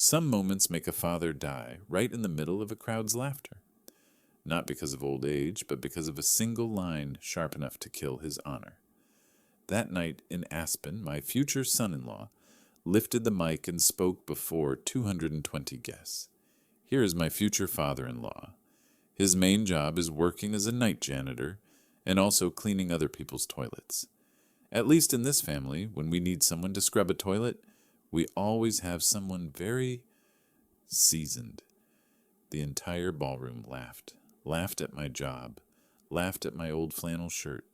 Some moments make a father die right in the middle of a crowd's laughter. Not because of old age, but because of a single line sharp enough to kill his honor. That night in Aspen, my future son-in-law lifted the mic and spoke before 220 guests. Here is my future father-in-law. His main job is working as a night janitor and also cleaning other people's toilets. At least in this family, when we need someone to scrub a toilet, we always have someone very seasoned. The entire ballroom laughed at my job, laughed at my old flannel shirt,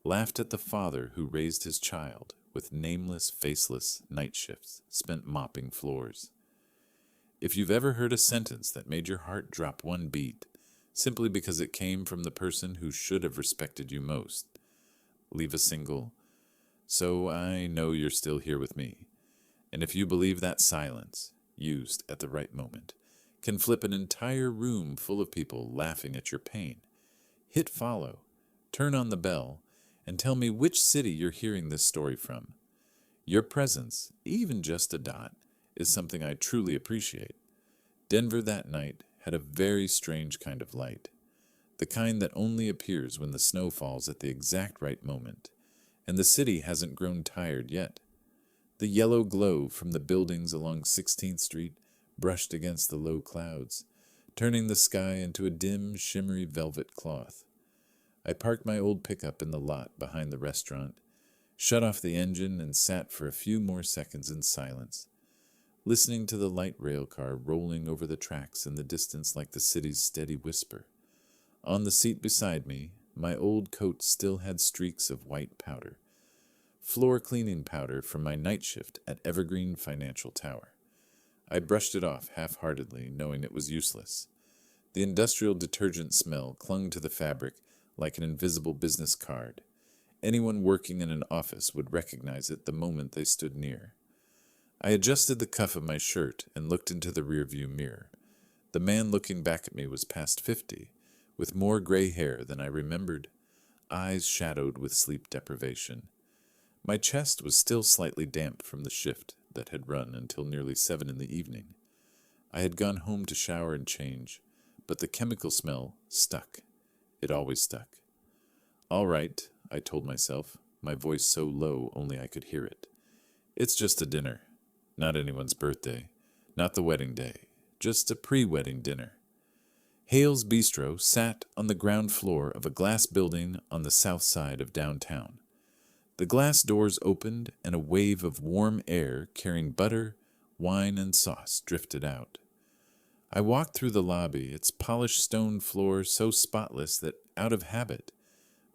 laughed at the father who raised his child with nameless, faceless night shifts spent mopping floors. If you've ever heard a sentence that made your heart drop one beat, simply because it came from the person who should have respected you most, leave a single, "So I know you're still here with me." And if you believe that silence, used at the right moment, can flip an entire room full of people laughing at your pain, hit follow, turn on the bell, and tell me which city you're hearing this story from. Your presence, even just a dot, is something I truly appreciate. Denver that night had a very strange kind of light, the kind that only appears when the snow falls at the exact right moment, and the city hasn't grown tired yet. The yellow glow from the buildings along 16th Street brushed against the low clouds, turning the sky into a dim, shimmery velvet cloth. I parked my old pickup in the lot behind the restaurant, shut off the engine, and sat for a few more seconds in silence, listening to the light rail car rolling over the tracks in the distance like the city's steady whisper. On the seat beside me, my old coat still had streaks of white powder, floor cleaning powder from my night shift at Evergreen Financial Tower. I brushed it off half-heartedly, knowing it was useless. The industrial detergent smell clung to the fabric like an invisible business card. Anyone working in an office would recognize it the moment they stood near. I adjusted the cuff of my shirt and looked into the rearview mirror. The man looking back at me was past 50, with more gray hair than I remembered, eyes shadowed with sleep deprivation. My chest was still slightly damp from the shift that had run until nearly 7 in the evening. I had gone home to shower and change, but the chemical smell stuck. It always stuck. "All right," I told myself, my voice so low only I could hear it. "It's just a dinner. Not anyone's birthday. Not the wedding day. Just a pre-wedding dinner." Hale's Bistro sat on the ground floor of a glass building on the south side of downtown. The glass doors opened and a wave of warm air carrying butter, wine, and sauce drifted out. I walked through the lobby, its polished stone floor so spotless that, out of habit,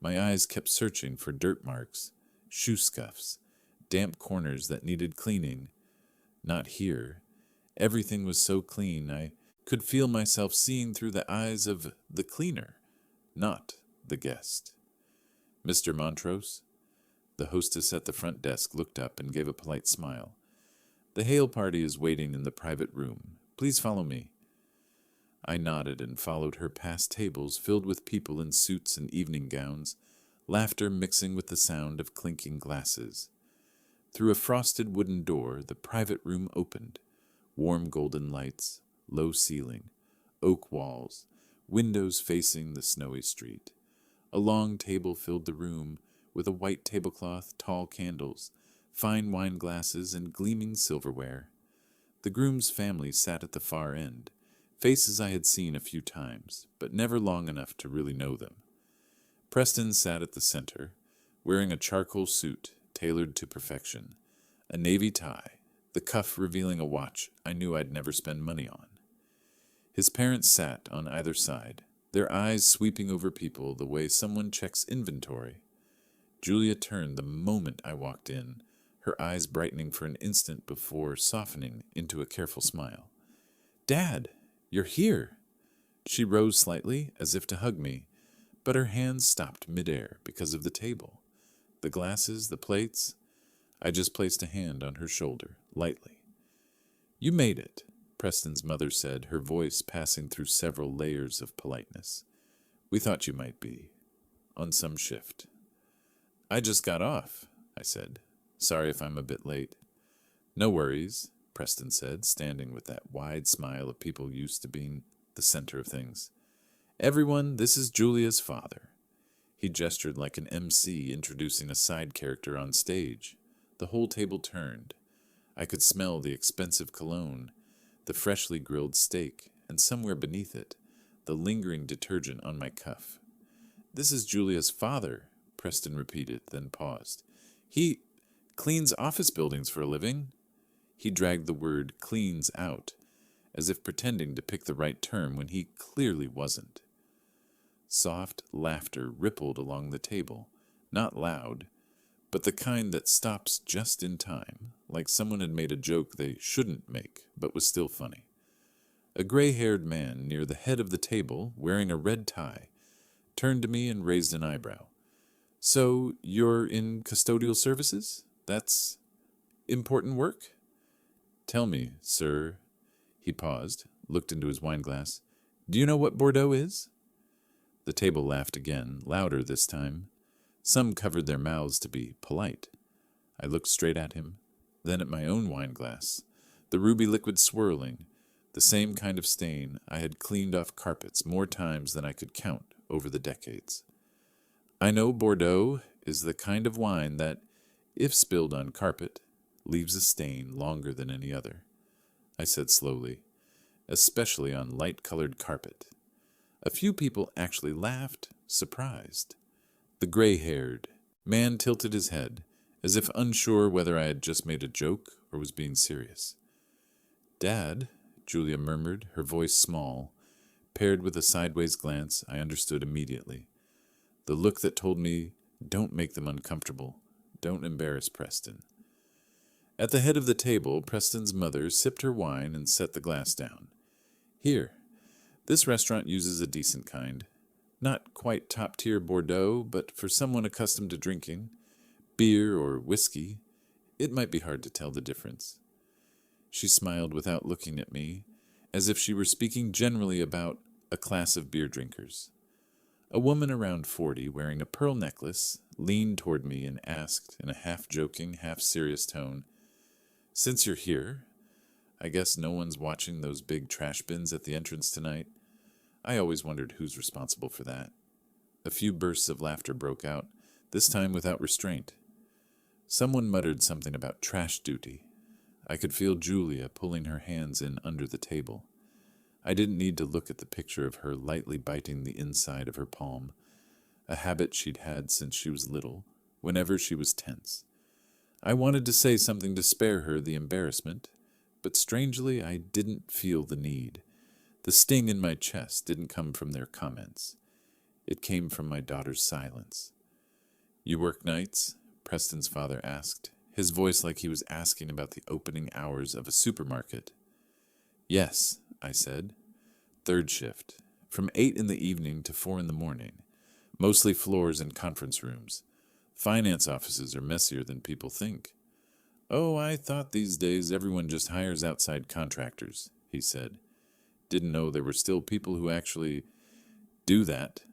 my eyes kept searching for dirt marks, shoe scuffs, damp corners that needed cleaning. Not here. Everything was so clean I could feel myself seeing through the eyes of the cleaner, not the guest. "Mr. Montrose?" The hostess at the front desk looked up and gave a polite smile. "The Hale party is waiting in the private room. Please follow me." I nodded and followed her past tables filled with people in suits and evening gowns, laughter mixing with the sound of clinking glasses. Through a frosted wooden door, the private room opened. Warm golden lights, low ceiling, oak walls, windows facing the snowy street. A long table filled the room, with a white tablecloth, tall candles, fine wine glasses, and gleaming silverware. The groom's family sat at the far end, faces I had seen a few times, but never long enough to really know them. Preston sat at the center, wearing a charcoal suit tailored to perfection, a navy tie, the cuff revealing a watch I knew I'd never spend money on. His parents sat on either side, their eyes sweeping over people the way someone checks inventory. Julia turned the moment I walked in, her eyes brightening for an instant before softening into a careful smile. "Dad, you're here!" She rose slightly, as if to hug me, but her hands stopped midair because of the table. The glasses, the plates. I just placed a hand on her shoulder, lightly. "You made it," Preston's mother said, her voice passing through several layers of politeness. "We thought you might be on some shift." "I just got off," I said. "Sorry if I'm a bit late." "No worries." Preston said, standing with that wide smile of people used to being the center of things. "Everyone, this is Julia's father." He gestured like an MC introducing a side character on stage. The whole table turned. I could smell the expensive cologne, the freshly grilled steak, and somewhere beneath it, the lingering detergent on my cuff. "This is Julia's father," Preston repeated, then paused. "He cleans office buildings for a living." He dragged the word cleans out, as if pretending to pick the right term when he clearly wasn't. Soft laughter rippled along the table, not loud, but the kind that stops just in time, like someone had made a joke they shouldn't make, but was still funny. A gray-haired man near the head of the table, wearing a red tie, turned to me and raised an eyebrow. "So, you're in custodial services? That's important work?" "Tell me, sir." He paused, looked into his wineglass. "Do you know what Bordeaux is?" The table laughed again, louder this time. Some covered their mouths to be polite. I looked straight at him, then at my own wineglass, the ruby liquid swirling, the same kind of stain I had cleaned off carpets more times than I could count over the decades. "I know Bordeaux is the kind of wine that, if spilled on carpet, leaves a stain longer than any other," I said slowly, "especially on light-colored carpet." A few people actually laughed, surprised. The gray-haired man tilted his head, as if unsure whether I had just made a joke or was being serious. "Dad," Julia murmured, her voice small, paired with a sideways glance I understood immediately. The look that told me, don't make them uncomfortable, don't embarrass Preston. At the head of the table, Preston's mother sipped her wine and set the glass down. "Here, this restaurant uses a decent kind. Not quite top-tier Bordeaux, but for someone accustomed to drinking, beer or whiskey, it might be hard to tell the difference." She smiled without looking at me, as if she were speaking generally about a class of beer drinkers. A woman around 40, wearing a pearl necklace, leaned toward me and asked, in a half-joking, half-serious tone, "Since you're here, I guess no one's watching those big trash bins at the entrance tonight? I always wondered who's responsible for that." A few bursts of laughter broke out, this time without restraint. Someone muttered something about trash duty. I could feel Julia pulling her hands in under the table. I didn't need to look at the picture of her lightly biting the inside of her palm, a habit she'd had since she was little, whenever she was tense. I wanted to say something to spare her the embarrassment, but strangely I didn't feel the need. The sting in my chest didn't come from their comments. It came from my daughter's silence. "You work nights?" Preston's father asked, his voice like he was asking about the opening hours of a supermarket. "Yes," I said. "Third shift, from 8 in the evening to 4 in the morning. Mostly floors and conference rooms. Finance offices are messier than people think." "Oh, I thought these days everyone just hires outside contractors," he said. "Didn't know there were still people who actually do that."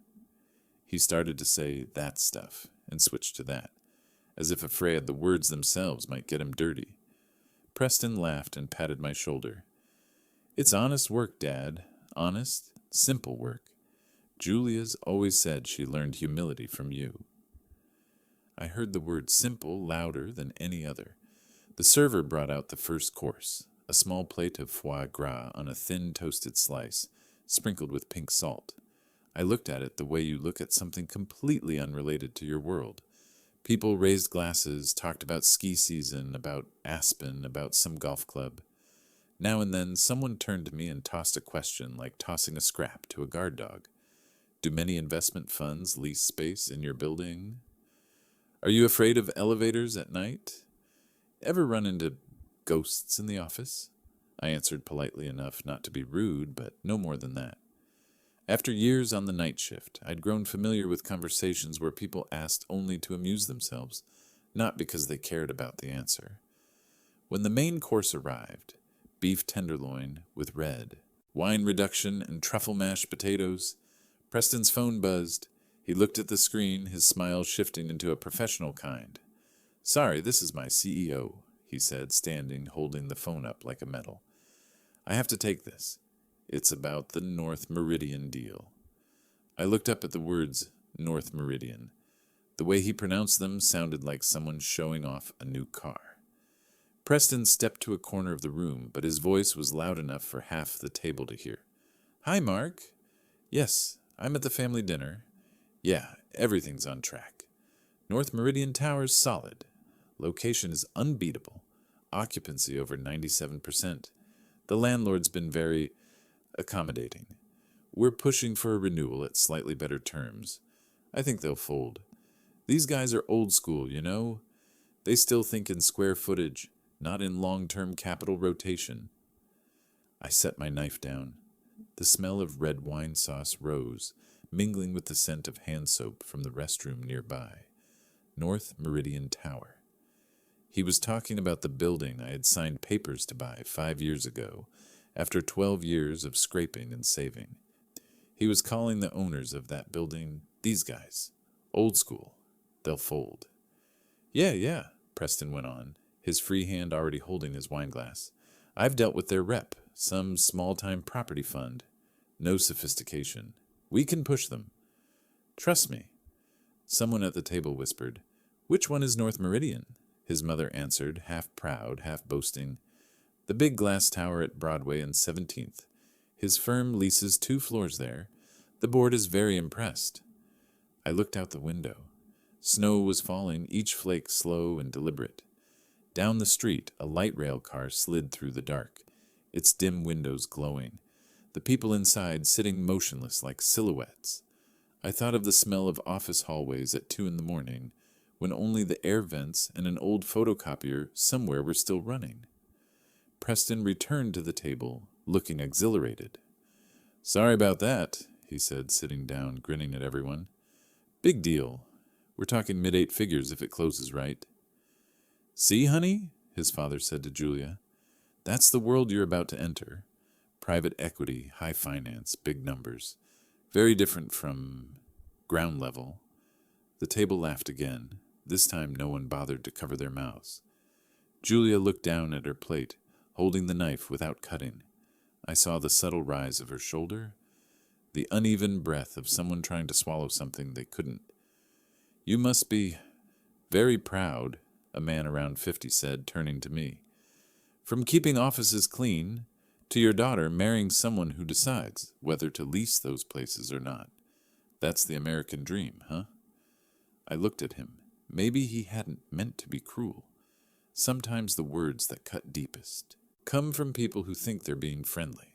He started to say that stuff and switched to that, as if afraid the words themselves might get him dirty. Preston laughed and patted my shoulder. "It's honest work, Dad. Honest, simple work. Julia's always said she learned humility from you." I heard the word simple louder than any other. The server brought out the first course, a small plate of foie gras on a thin toasted slice, sprinkled with pink salt. I looked at it the way you look at something completely unrelated to your world. People raised glasses, talked about ski season, about Aspen, about some golf club. Now and then, someone turned to me and tossed a question like tossing a scrap to a guard dog. "Do many investment funds lease space in your building?" "Are you afraid of elevators at night?" "Ever run into ghosts in the office?" I answered politely enough not to be rude, but no more than that. After years on the night shift, I'd grown familiar with conversations where people asked only to amuse themselves, not because they cared about the answer. When the main course arrived, beef tenderloin with red, wine reduction, and truffle mashed potatoes, Preston's phone buzzed. He looked at the screen, his smile shifting into a professional kind. "Sorry, this is my CEO," he said, standing, holding the phone up like a medal. I have to take this. It's about the North Meridian deal. I looked up at the words North Meridian. The way he pronounced them sounded like someone showing off a new car. Preston stepped to a corner of the room, but his voice was loud enough for half the table to hear. Hi, Mark. Yes, I'm at the family dinner. Yeah, everything's on track. North Meridian Tower's solid. Location is unbeatable. Occupancy over 97%. The landlord's been very accommodating. We're pushing for a renewal at slightly better terms. I think they'll fold. These guys are old school, you know? They still think in square footage, not in long-term capital rotation. I set my knife down. The smell of red wine sauce rose, mingling with the scent of hand soap from the restroom nearby. North Meridian Tower. He was talking about the building I had signed papers to buy 5 years ago, after 12 years of scraping and saving. He was calling the owners of that building these guys. Old school. They'll fold. Yeah, Preston went on, his free hand already holding his wineglass. I've dealt with their rep, some small-time property fund. No sophistication. We can push them. Trust me. Someone at the table whispered, Which one is North Meridian? His mother answered, half proud, half boasting. The big glass tower at Broadway and 17th. His firm leases 2 floors there. The board is very impressed. I looked out the window. Snow was falling, each flake slow and deliberate. Down the street, a light rail car slid through the dark, its dim windows glowing, the people inside sitting motionless like silhouettes. I thought of the smell of office hallways at 2 a.m, when only the air vents and an old photocopier somewhere were still running. Preston returned to the table, looking exhilarated. Sorry about that, he said, sitting down, grinning at everyone. Big deal. We're talking mid-8 figures if it closes right. See, honey, his father said to Julia, that's the world you're about to enter. Private equity, high finance, big numbers. Very different from ground level. The table laughed again. This time no one bothered to cover their mouths. Julia looked down at her plate, holding the knife without cutting. I saw the subtle rise of her shoulder, the uneven breath of someone trying to swallow something they couldn't. You must be very proud, a man around 50 said, turning to me. From keeping offices clean to your daughter marrying someone who decides whether to lease those places or not. That's the American dream, huh? I looked at him. Maybe he hadn't meant to be cruel. Sometimes the words that cut deepest come from people who think they're being friendly.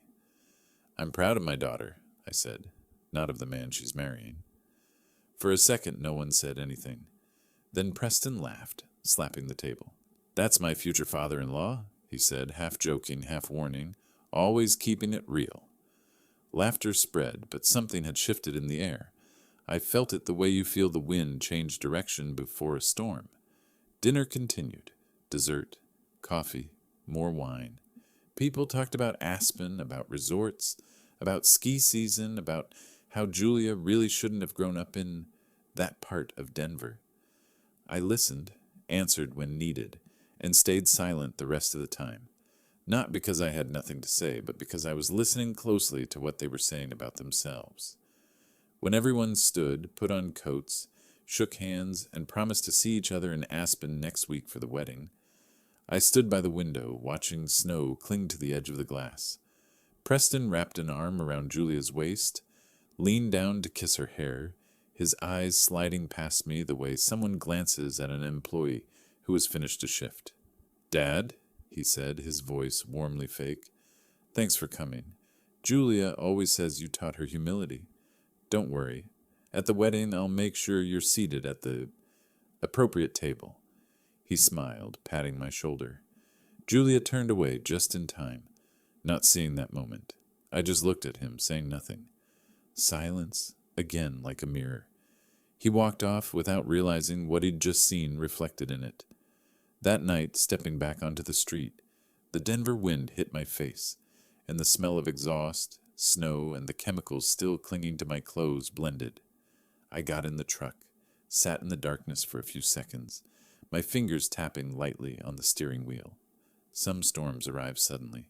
I'm proud of my daughter, I said, not of the man she's marrying. For a second, no one said anything. Then Preston laughed, slapping the table. That's my future father-in-law, he said, half joking, half warning, always keeping it real. Laughter spread, but something had shifted in the air. I felt it the way you feel the wind change direction before a storm. Dinner continued. Dessert, coffee, more wine. People talked about Aspen, about resorts, about ski season, about how Julia really shouldn't have grown up in that part of Denver. I listened, answered when needed, and stayed silent the rest of the time. Not because I had nothing to say, but because I was listening closely to what they were saying about themselves. When everyone stood, put on coats, shook hands, and promised to see each other in Aspen next week for the wedding, I stood by the window, watching snow cling to the edge of the glass. Preston wrapped an arm around Julia's waist, leaned down to kiss her hair, his eyes sliding past me the way someone glances at an employee who has finished a shift. Dad, he said, his voice warmly fake, thanks for coming. Julia always says you taught her humility. Don't worry. At the wedding, I'll make sure you're seated at the appropriate table. He smiled, patting my shoulder. Julia turned away just in time, not seeing that moment. I just looked at him, saying nothing. Silence, again like a mirror. He walked off without realizing what he'd just seen reflected in it. That night, stepping back onto the street, the Denver wind hit my face, and the smell of exhaust, snow, and the chemicals still clinging to my clothes blended. I got in the truck, sat in the darkness for a few seconds, my fingers tapping lightly on the steering wheel. Some storms arrive suddenly.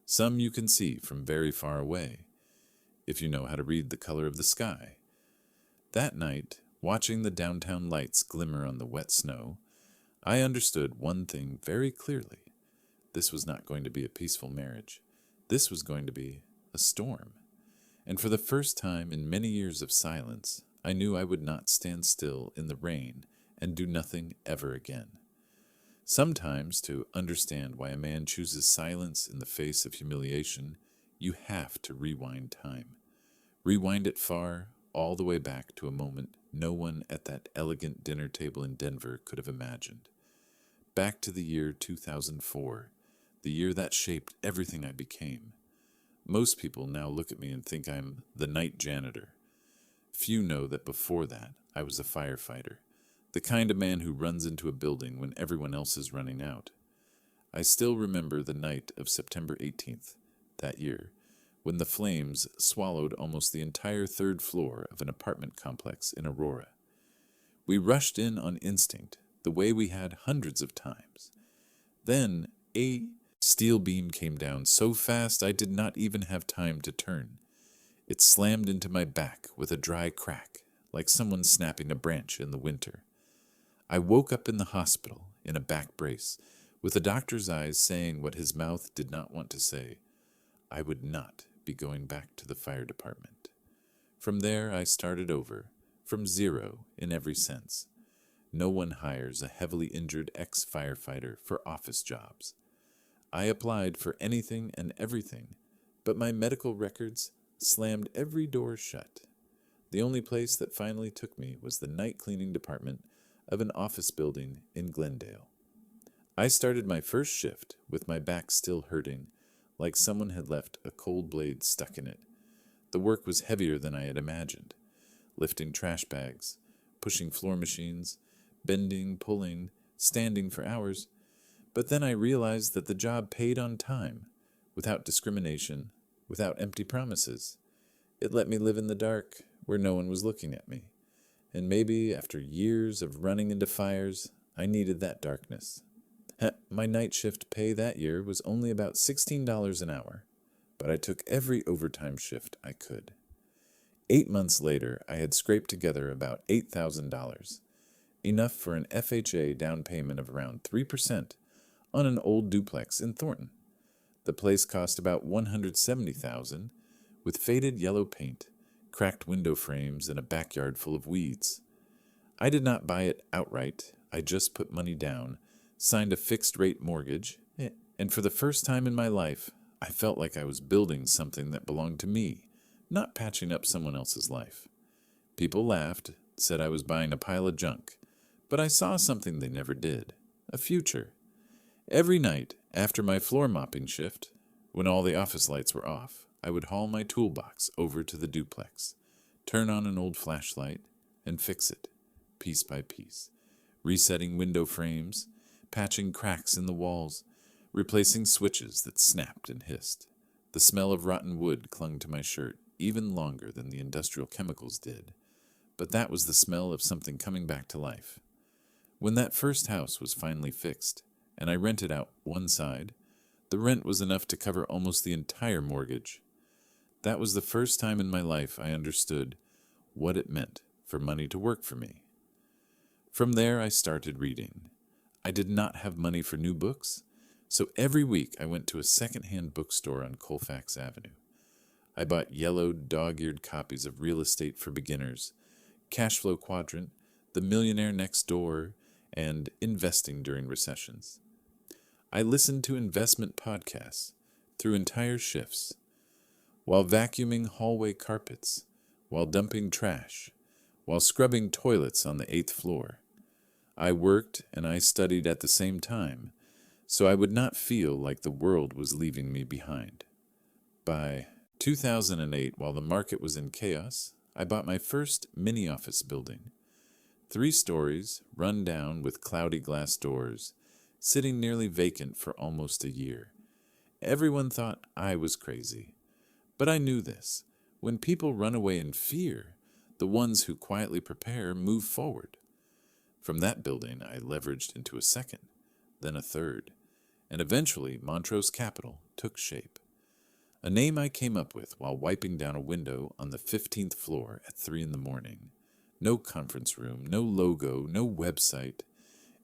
Some you can see from very far away, if you know how to read the color of the sky. That night, watching the downtown lights glimmer on the wet snow, I understood one thing very clearly. This was not going to be a peaceful marriage. This was going to be a storm. And for the first time in many years of silence, I knew I would not stand still in the rain and do nothing ever again. Sometimes, to understand why a man chooses silence in the face of humiliation, you have to rewind time. Rewind it far, all the way back to a moment no one at that elegant dinner table in Denver could have imagined. Back to the year 2004, the year that shaped everything I became. Most people now look at me and think I'm the night janitor. Few know that before that, I was a firefighter, the kind of man who runs into a building when everyone else is running out. I still remember the night of September 18th, that year, when the flames swallowed almost the entire third floor of an apartment complex in Aurora. We rushed in on instinct, the way we had hundreds of times. Then a steel beam came down so fast I did not even have time to turn. It slammed into my back with a dry crack, like someone snapping a branch in the winter. I woke up in the hospital in a back brace, with the doctor's eyes saying what his mouth did not want to say. I would not be going back to the fire department. From there, I started over, from zero in every sense. No one hires a heavily injured ex-firefighter for office jobs. I applied for anything and everything, but my medical records slammed every door shut. The only place that finally took me was the night cleaning department of an office building in Glendale. I started my first shift with my back still hurting, like someone had left a cold blade stuck in it. The work was heavier than I had imagined. Lifting trash bags, pushing floor machines, bending, pulling, standing for hours. But then I realized that the job paid on time, without discrimination, without empty promises. It let me live in the dark, where no one was looking at me. And maybe after years of running into fires, I needed that darkness. My night shift pay that year was only about $16 an hour, but I took every overtime shift I could. 8 months later, I had scraped together about $8,000, enough for an FHA down payment of around 3% on an old duplex in Thornton. The place cost about $170,000, with faded yellow paint, cracked window frames, and a backyard full of weeds. I did not buy it outright. I just put money down, signed a fixed-rate mortgage, and for the first time in my life, I felt like I was building something that belonged to me, not patching up someone else's life. People laughed, said I was buying a pile of junk, but I saw something they never did, a future. Every night, after my floor mopping shift, when all the office lights were off, I would haul my toolbox over to the duplex, turn on an old flashlight, and fix it, piece by piece, resetting window frames, patching cracks in the walls, replacing switches that snapped and hissed. The smell of rotten wood clung to my shirt even longer than the industrial chemicals did, but that was the smell of something coming back to life. When that first house was finally fixed, and I rented out one side, the rent was enough to cover almost the entire mortgage. That was the first time in my life I understood what it meant for money to work for me. From there, I started reading. I did not have money for new books, so every week I went to a second-hand bookstore on Colfax Avenue. I bought yellowed, dog-eared copies of Real Estate for Beginners, Cash Flow Quadrant, The Millionaire Next Door, and Investing During Recessions. I listened to investment podcasts through entire shifts, while vacuuming hallway carpets, while dumping trash, while scrubbing toilets on the 8th floor. I worked and I studied at the same time, so I would not feel like the world was leaving me behind. By 2008, while the market was in chaos, I bought my first mini-office building. 3 stories, run down with cloudy glass doors, sitting nearly vacant for almost a year. Everyone thought I was crazy. But I knew this. When people run away in fear, the ones who quietly prepare move forward. From that building, I leveraged into a second, then a third, and eventually Montrose Capital took shape. A name I came up with while wiping down a window on the 15th floor at 3 in the morning. No conference room, no logo, no website.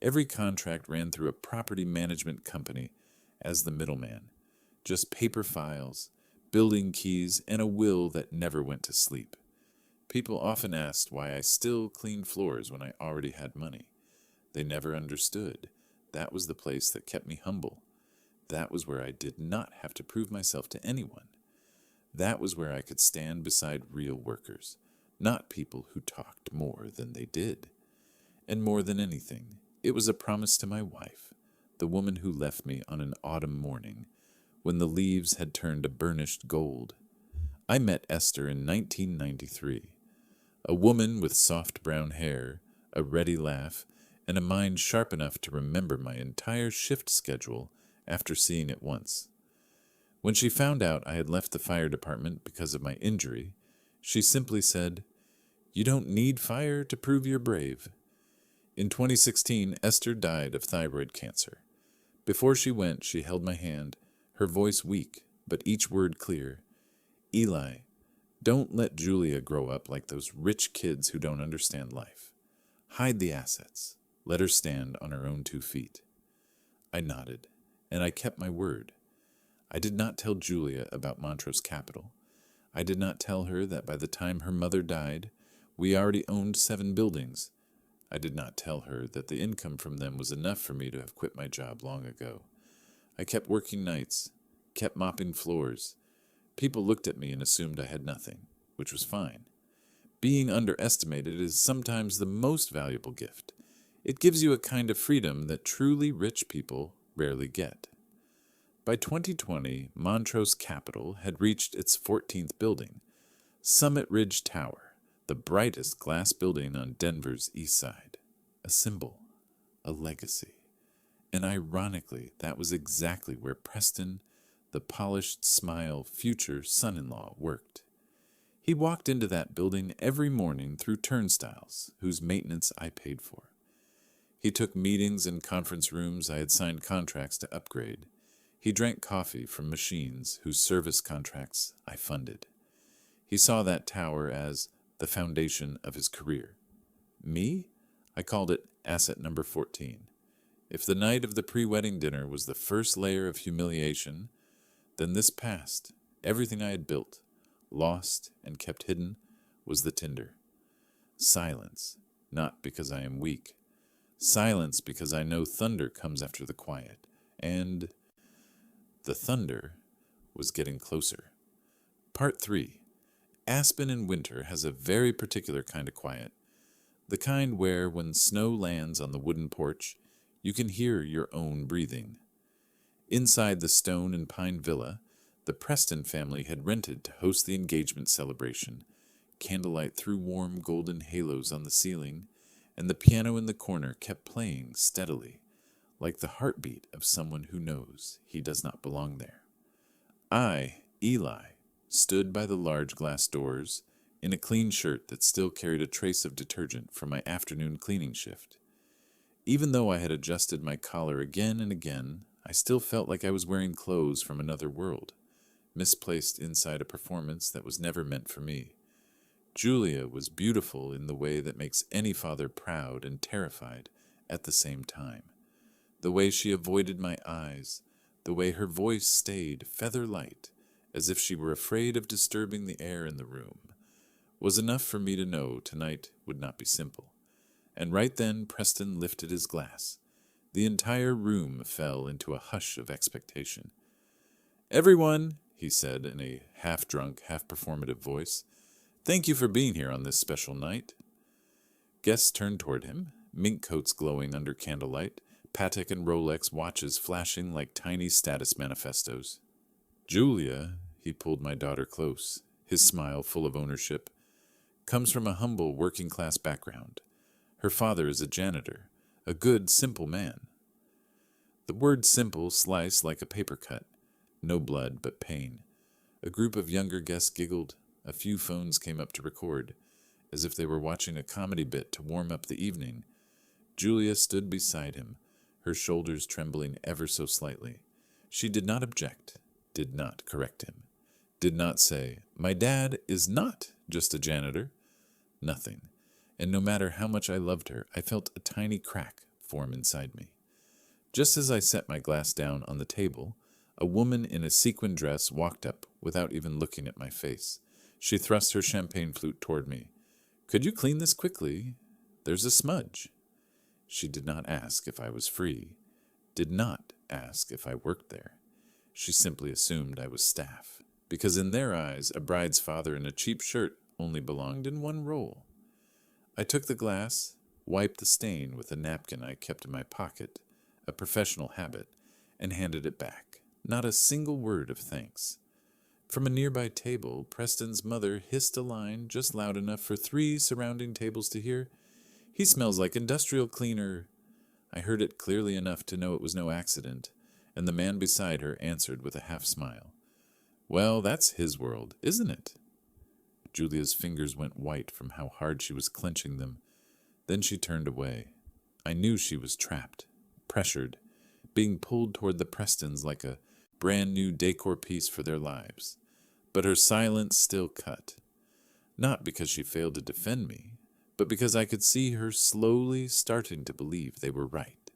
Every contract ran through a property management company as the middleman. Just paper files, building keys, and a will that never went to sleep. People often asked why I still cleaned floors when I already had money. They never understood. That was the place that kept me humble. That was where I did not have to prove myself to anyone. That was where I could stand beside real workers, not people who talked more than they did. And more than anything, it was a promise to my wife, the woman who left me on an autumn morning, when the leaves had turned a burnished gold. I met Esther in 1993, a woman with soft brown hair, a ready laugh, and a mind sharp enough to remember my entire shift schedule after seeing it once. When she found out I had left the fire department because of my injury, she simply said, "You don't need fire to prove you're brave." In 2016, Esther died of thyroid cancer. Before she went, she held my hand, her voice weak, but each word clear. "Eli, don't let Julia grow up like those rich kids who don't understand life. Hide the assets. Let her stand on her own 2 feet." I nodded, and I kept my word. I did not tell Julia about Montrose Capital. I did not tell her that by the time her mother died, we already owned 7 buildings. I did not tell her that the income from them was enough for me to have quit my job long ago. I kept working nights, kept mopping floors. People looked at me and assumed I had nothing, which was fine. Being underestimated is sometimes the most valuable gift. It gives you a kind of freedom that truly rich people rarely get. By 2020, Montrose Capital had reached its 14th building, Summit Ridge Tower, the brightest glass building on Denver's east side. A symbol, a legacy. And ironically, that was exactly where Preston, the polished smile future son-in-law, worked. He walked into that building every morning through turnstiles, whose maintenance I paid for. He took meetings in conference rooms I had signed contracts to upgrade. He drank coffee from machines whose service contracts I funded. He saw that tower as the foundation of his career. Me? I called it asset number 14. If the night of the pre-wedding dinner was the first layer of humiliation, then this past, everything I had built, lost, and kept hidden, was the tinder. Silence, not because I am weak. Silence because I know thunder comes after the quiet, and the thunder was getting closer. Part 3. Aspen in winter has a very particular kind of quiet. The kind where, when snow lands on the wooden porch, you can hear your own breathing. Inside the stone and pine villa, the Preston family had rented to host the engagement celebration. Candlelight threw warm golden halos on the ceiling, and the piano in the corner kept playing steadily, like the heartbeat of someone who knows he does not belong there. I, Eli, stood by the large glass doors in a clean shirt that still carried a trace of detergent from my afternoon cleaning shift. Even though I had adjusted my collar again and again, I still felt like I was wearing clothes from another world, misplaced inside a performance that was never meant for me. Julia was beautiful in the way that makes any father proud and terrified at the same time. The way she avoided my eyes, the way her voice stayed feather-light, as if she were afraid of disturbing the air in the room, was enough for me to know tonight would not be simple. And right then Preston lifted his glass. The entire room fell into a hush of expectation. "Everyone," he said in a half-drunk, half-performative voice, "thank you for being here on this special night." Guests turned toward him, mink coats glowing under candlelight, Patek and Rolex watches flashing like tiny status manifestos. "Julia," he pulled my daughter close, his smile full of ownership, "comes from a humble working-class background. Her father is a janitor, a good, simple man." The word simple sliced like a paper cut. No blood, but pain. A group of younger guests giggled. A few phones came up to record, as if they were watching a comedy bit to warm up the evening. Julia stood beside him, her shoulders trembling ever so slightly. She did not object, did not correct him, did not say, "My dad is not just a janitor." Nothing. And no matter how much I loved her, I felt a tiny crack form inside me. Just as I set my glass down on the table, a woman in a sequin dress walked up without even looking at my face. She thrust her champagne flute toward me. "Could you clean this quickly? There's a smudge." She did not ask if I was free, did not ask if I worked there. She simply assumed I was staff, because in their eyes, a bride's father in a cheap shirt only belonged in one role. I took the glass, wiped the stain with a napkin I kept in my pocket, a professional habit, and handed it back. Not a single word of thanks. From a nearby table, Preston's mother hissed a line just loud enough for 3 surrounding tables to hear. "He smells like industrial cleaner." I heard it clearly enough to know it was no accident, and the man beside her answered with a half-smile. "Well, that's his world, isn't it?" Julia's fingers went white from how hard she was clenching them. Then she turned away. I knew she was trapped, pressured, being pulled toward the Prestons like a brand-new decor piece for their lives. But her silence still cut. Not because she failed to defend me, but because I could see her slowly starting to believe they were right.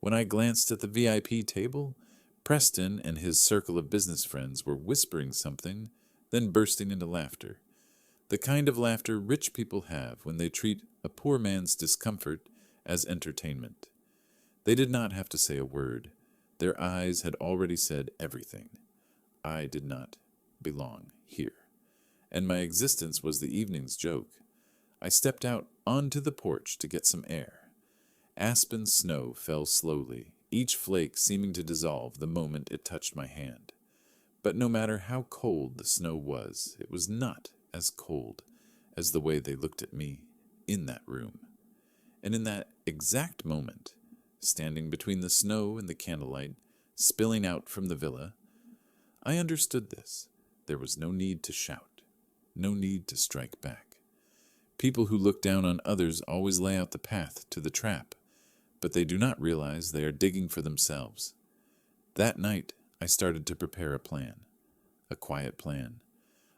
When I glanced at the VIP table, Preston and his circle of business friends were whispering something, then bursting into laughter. The kind of laughter rich people have when they treat a poor man's discomfort as entertainment. They did not have to say a word. Their eyes had already said everything. I did not belong here, and my existence was the evening's joke. I stepped out onto the porch to get some air. Aspen snow fell slowly, each flake seeming to dissolve the moment it touched my hand. But no matter how cold the snow was, it was not as cold as the way they looked at me in that room. And in that exact moment, standing between the snow and the candlelight spilling out from the villa, I understood this. There was no need to shout, no need to strike back. People who look down on others always lay out the path to the trap, but they do not realize they are digging for themselves. That night, I started to prepare a plan. A quiet plan.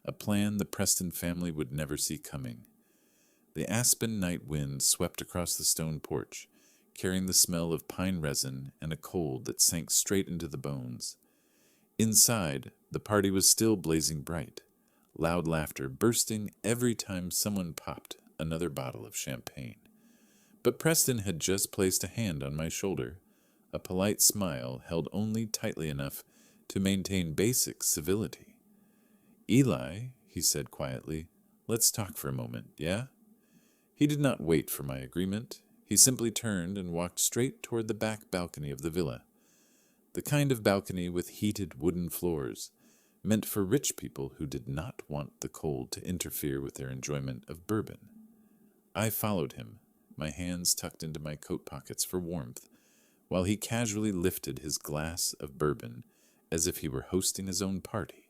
A plan the Preston family would never see coming. The aspen night wind swept across the stone porch, carrying the smell of pine resin and a cold that sank straight into the bones. Inside, the party was still blazing bright, loud laughter bursting every time someone popped another bottle of champagne. But Preston had just placed a hand on my shoulder, a polite smile held only tightly enough to maintain basic civility. "Eli," he said quietly, "let's talk for a moment, yeah?" He did not wait for my agreement. He simply turned and walked straight toward the back balcony of the villa. The kind of balcony with heated wooden floors, meant for rich people who did not want the cold to interfere with their enjoyment of bourbon. I followed him, my hands tucked into my coat pockets for warmth, while he casually lifted his glass of bourbon as if he were hosting his own party.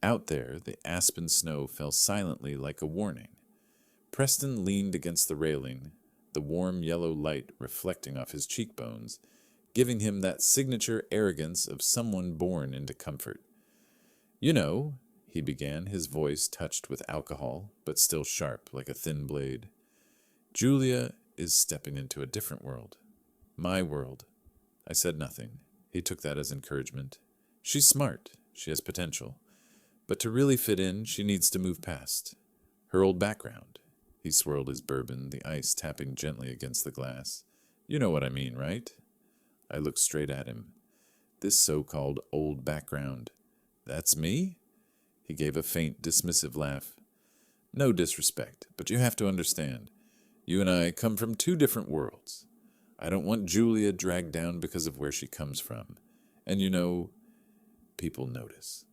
Out there, the aspen snow fell silently like a warning. Preston leaned against the railing, the warm yellow light reflecting off his cheekbones, giving him that signature arrogance of someone born into comfort. "You know," he began, his voice touched with alcohol, but still sharp like a thin blade, "Julia is stepping into a different world. My world." I said nothing. He took that as encouragement. "She's smart. She has potential. But to really fit in, she needs to move past her old background." He swirled his bourbon, the ice tapping gently against the glass. "You know what I mean, right?" I looked straight at him. This so-called old background. "That's me?" He gave a faint, dismissive laugh. "No disrespect, but you have to understand. You and I come from 2 different worlds. I don't want Julia dragged down because of where she comes from. And you know, people notice."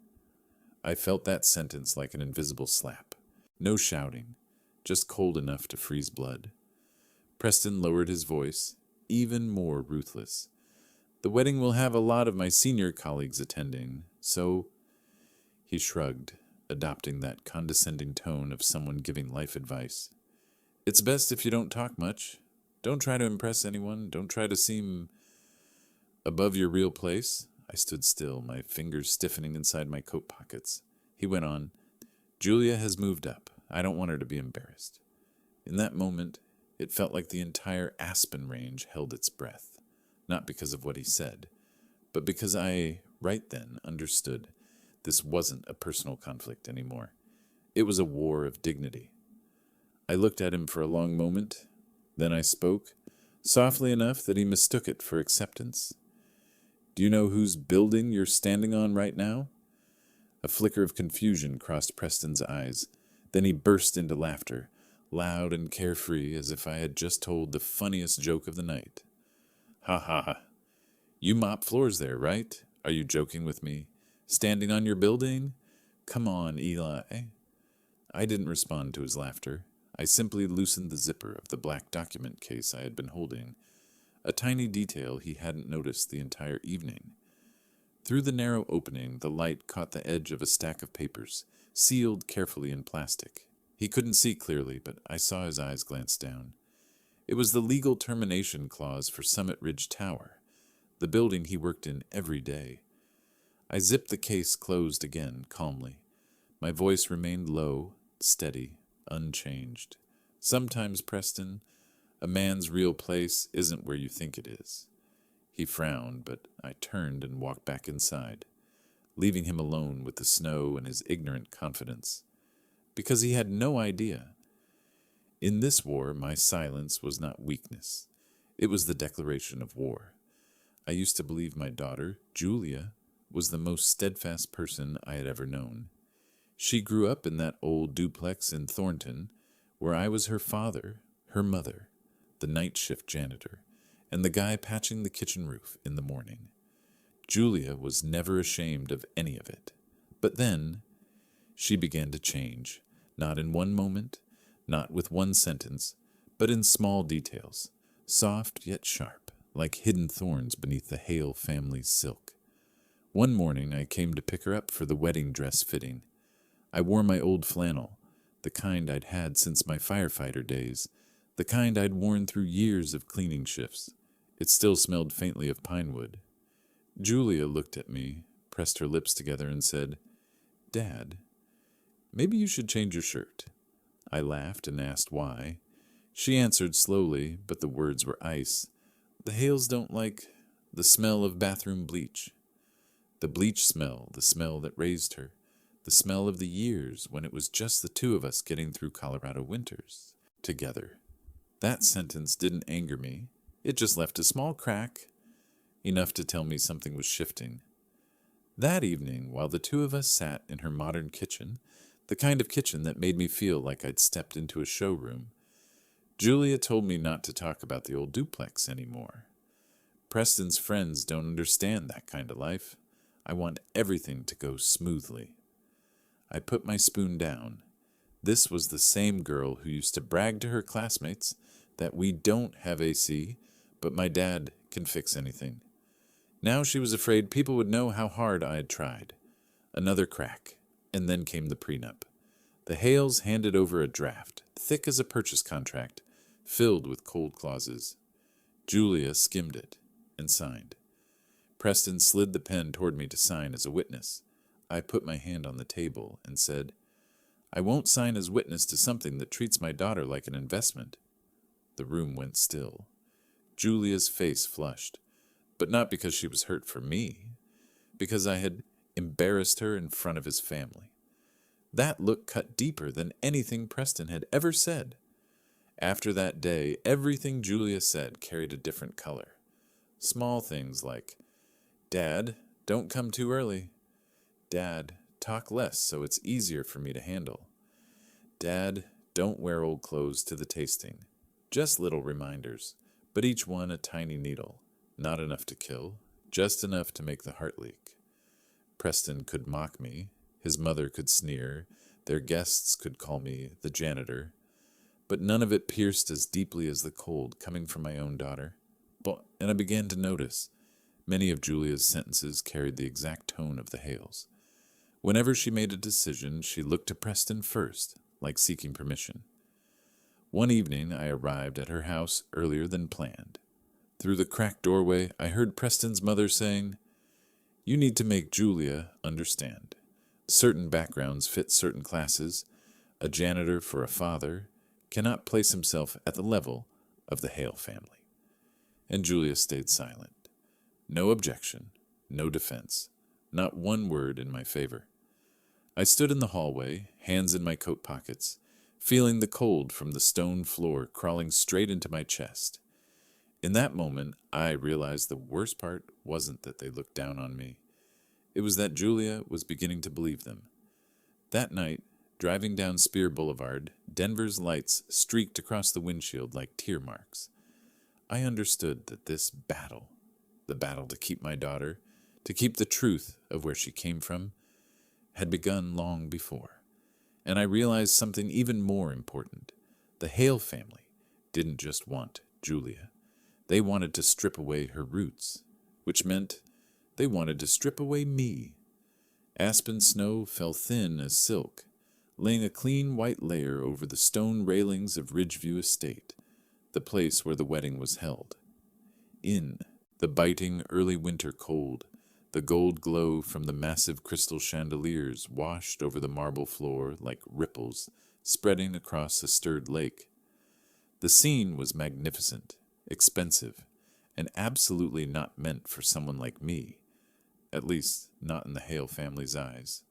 I felt that sentence like an invisible slap. No shouting, just cold enough to freeze blood. Preston lowered his voice, even more ruthless. "The wedding will have a lot of my senior colleagues attending, so—" He shrugged, adopting that condescending tone of someone giving life advice. "It's best if you don't talk much. Don't try to impress anyone. Don't try to seem above your real place. I stood still, my fingers stiffening inside my coat pockets. He went on, Julia has moved up. I don't want her to be embarrassed. In that moment, it felt like the entire Aspen Range held its breath, not because of what he said, but because I, right then, understood this wasn't a personal conflict anymore. It was a war of dignity. I looked at him for a long moment, then I spoke, softly enough that he mistook it for acceptance. Do you know whose building you're standing on right now? A flicker of confusion crossed Preston's eyes. Then he burst into laughter, loud and carefree, as if I had just told the funniest joke of the night. Ha ha ha. You mop floors there, right? Are you joking with me? Standing on your building? Come on, Eli. I didn't respond to his laughter. I simply loosened the zipper of the black document case I had been holding, a tiny detail he hadn't noticed the entire evening. Through the narrow opening, the light caught the edge of a stack of papers, sealed carefully in plastic. He couldn't see clearly, but I saw his eyes glance down. It was the legal termination clause for Summit Ridge Tower, the building he worked in every day. I zipped the case closed again, calmly. My voice remained low, steady, unchanged. Sometimes, Preston, a man's real place isn't where you think it is. He frowned, but I turned and walked back inside, leaving him alone with the snow and his ignorant confidence. Because he had no idea. In this war, my silence was not weakness. It was the declaration of war. I used to believe my daughter, Julia, was the most steadfast person I had ever known. She grew up in that old duplex in Thornton, where I was her father, her mother, the night shift janitor, and the guy patching the kitchen roof in the morning. Julia was never ashamed of any of it. But then, she began to change, not in one moment, not with one sentence, but in small details, soft yet sharp, like hidden thorns beneath the Hale family's silk. One morning I came to pick her up for the wedding dress fitting. I wore my old flannel, the kind I'd had since my firefighter days, the kind I'd worn through years of cleaning shifts. It still smelled faintly of pine wood. Julia looked at me, pressed her lips together, and said, Dad, maybe you should change your shirt. I laughed and asked why. She answered slowly, but the words were ice. The Hales don't like the smell of bathroom bleach. The bleach smell, the smell that raised her, the smell of the years when it was just the two of us getting through Colorado winters together. That sentence didn't anger me. It just left a small crack, enough to tell me something was shifting. That evening, while the two of us sat in her modern kitchen, the kind of kitchen that made me feel like I'd stepped into a showroom, Julia told me not to talk about the old duplex anymore. Preston's friends don't understand that kind of life. I want everything to go smoothly. I put my spoon down. This was the same girl who used to brag to her classmates that we don't have AC, but my dad can fix anything. Now she was afraid people would know how hard I had tried. Another crack, and then came the prenup. The Hales handed over a draft, thick as a purchase contract, filled with cold clauses. Julia skimmed it and signed. Preston slid the pen toward me to sign as a witness. I put my hand on the table and said, I won't sign as witness to something that treats my daughter like an investment. The room went still. Julia's face flushed, but not because she was hurt for me, because I had embarrassed her in front of his family. That look cut deeper than anything Preston had ever said. After that day, everything Julia said carried a different color. Small things like, Dad, don't come too early. Dad, talk less so it's easier for me to handle. Dad, don't wear old clothes to the tasting. Just little reminders, but each one a tiny needle. Not enough to kill, just enough to make the heart leak. Preston could mock me, his mother could sneer, their guests could call me the janitor, but none of it pierced as deeply as the cold coming from my own daughter. And I began to notice many of Julia's sentences carried the exact tone of the Hales. Whenever she made a decision, she looked to Preston first, like seeking permission. One evening I arrived at her house earlier than planned. Through the cracked doorway, I heard Preston's mother saying, "You need to make Julia understand. Certain backgrounds fit certain classes. A janitor for a father cannot place himself at the level of the Hale family." And Julia stayed silent. No objection, no defense, not one word in my favor. I stood in the hallway, hands in my coat pockets, feeling the cold from the stone floor crawling straight into my chest. In that moment, I realized the worst part wasn't that they looked down on me. It was that Julia was beginning to believe them. That night, driving down Spear Boulevard, Denver's lights streaked across the windshield like tear marks. I understood that this battle, the battle to keep my daughter, to keep the truth of where she came from, had begun long before. And I realized something even more important. The Hale family didn't just want Julia. They wanted to strip away her roots, which meant they wanted to strip away me. Aspen snow fell thin as silk, laying a clean white layer over the stone railings of Ridgeview Estate, the place where the wedding was held. In the biting early winter cold, the gold glow from the massive crystal chandeliers washed over the marble floor like ripples spreading across a stirred lake. The scene was magnificent, expensive, and absolutely not meant for someone like me, at least not in the Hale family's eyes.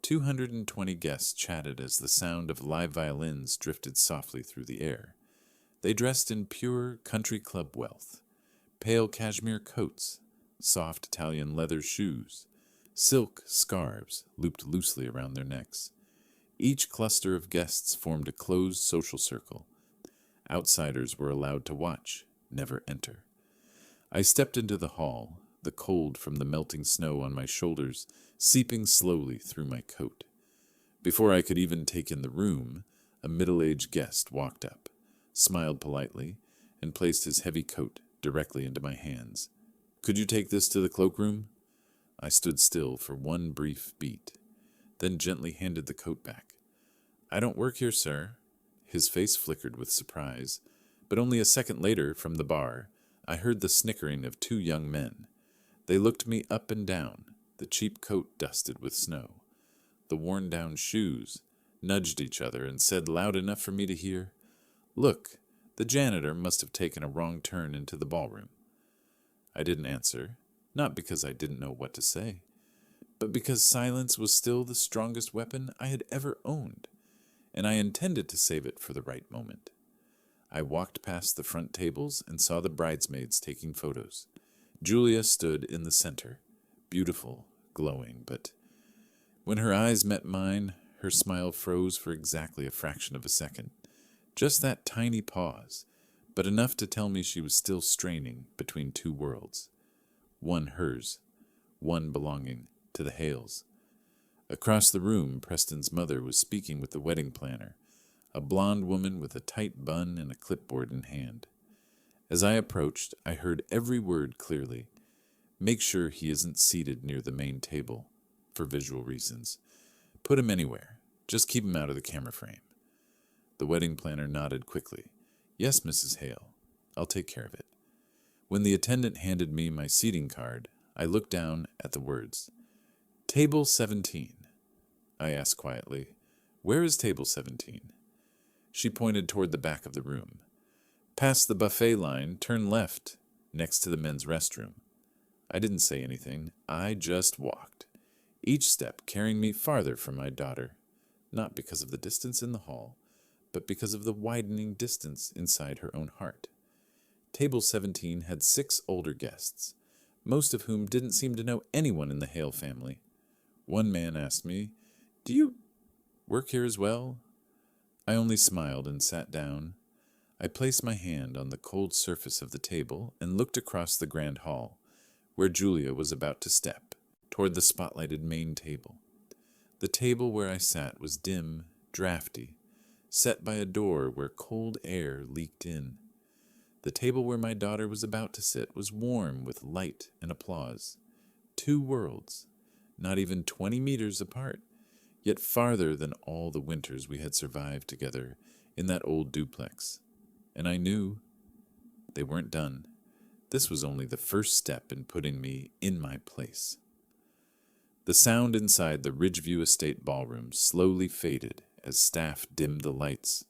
220 guests chatted as the sound of live violins drifted softly through the air. They dressed in pure country club wealth, pale cashmere coats, soft Italian leather shoes, silk scarves looped loosely around their necks. Each cluster of guests formed a closed social circle. Outsiders were allowed to watch, never enter. I stepped into the hall, the cold from the melting snow on my shoulders seeping slowly through my coat. Before I could even take in the room, a middle-aged guest walked up, smiled politely, and placed his heavy coat directly into my hands. "Could you take this to the cloakroom?" I stood still for one brief beat, then gently handed the coat back. "I don't work here, sir." His face flickered with surprise, but only a second later, from the bar, I heard the snickering of two young men. They looked me up and down, the cheap coat dusted with snow. The worn-down shoes nudged each other and said loud enough for me to hear, "Look, the janitor must have taken a wrong turn into the ballroom." I didn't answer, not because I didn't know what to say, but because silence was still the strongest weapon I had ever owned, and I intended to save it for the right moment. I walked past the front tables and saw the bridesmaids taking photos. Julia stood in the center, beautiful, glowing, but when her eyes met mine, her smile froze for exactly a fraction of a second. Just that tiny pause, but enough to tell me she was still straining between two worlds. One hers, one belonging to the Hales. Across the room, Preston's mother was speaking with the wedding planner, a blonde woman with a tight bun and a clipboard in hand. As I approached, I heard every word clearly. "Make sure he isn't seated near the main table, for visual reasons. Put him anywhere. Just keep him out of the camera frame." The wedding planner nodded quickly. "Yes, Mrs. Hale. I'll take care of it." When the attendant handed me my seating card, I looked down at the words. "Table 17. I asked quietly, "Where is table 17? She pointed toward the back of the room. "Past the buffet line, turn left, next to the men's restroom." I didn't say anything. I just walked, each step carrying me farther from my daughter, not because of the distance in the hall, but because of the widening distance inside her own heart. Table 17 had 6 older guests, most of whom didn't seem to know anyone in the Hale family. One man asked me, "Do you work here as well?" I only smiled and sat down. I placed my hand on the cold surface of the table and looked across the grand hall, where Julia was about to step, toward the spotlighted main table. The table where I sat was dim, drafty, set by a door where cold air leaked in. The table where my daughter was about to sit was warm with light and applause. 2 worlds, not even 20 meters apart, yet farther than all the winters we had survived together in that old duplex. And I knew they weren't done. This was only the first step in putting me in my place. The sound inside the Ridgeview Estate ballroom slowly faded as staff dimmed the lights,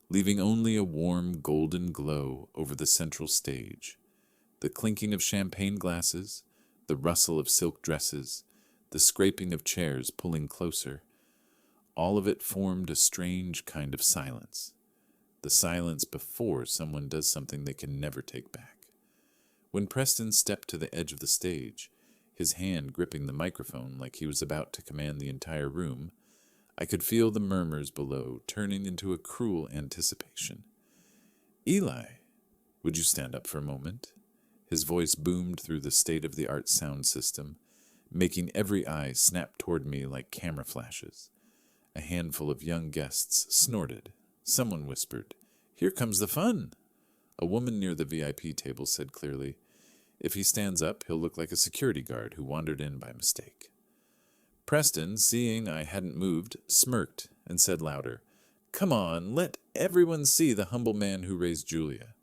leaving only a warm golden glow over the central stage. The clinking of champagne glasses, the rustle of silk dresses, the scraping of chairs pulling closer, all of it formed a strange kind of silence. The silence before someone does something they can never take back. When Preston stepped to the edge of the stage, his hand gripping the microphone like he was about to command the entire room, I could feel the murmurs below turning into a cruel anticipation. "Eli, would you stand up for a moment?" His voice boomed through the state-of-the-art sound system, making every eye snap toward me like camera flashes. A handful of young guests snorted. Someone whispered, "Here comes the fun." A woman near the VIP table said clearly, "If he stands up, he'll look like a security guard who wandered in by mistake." Preston, seeing I hadn't moved, smirked and said louder, "Come on, let everyone see the humble man who raised Julia."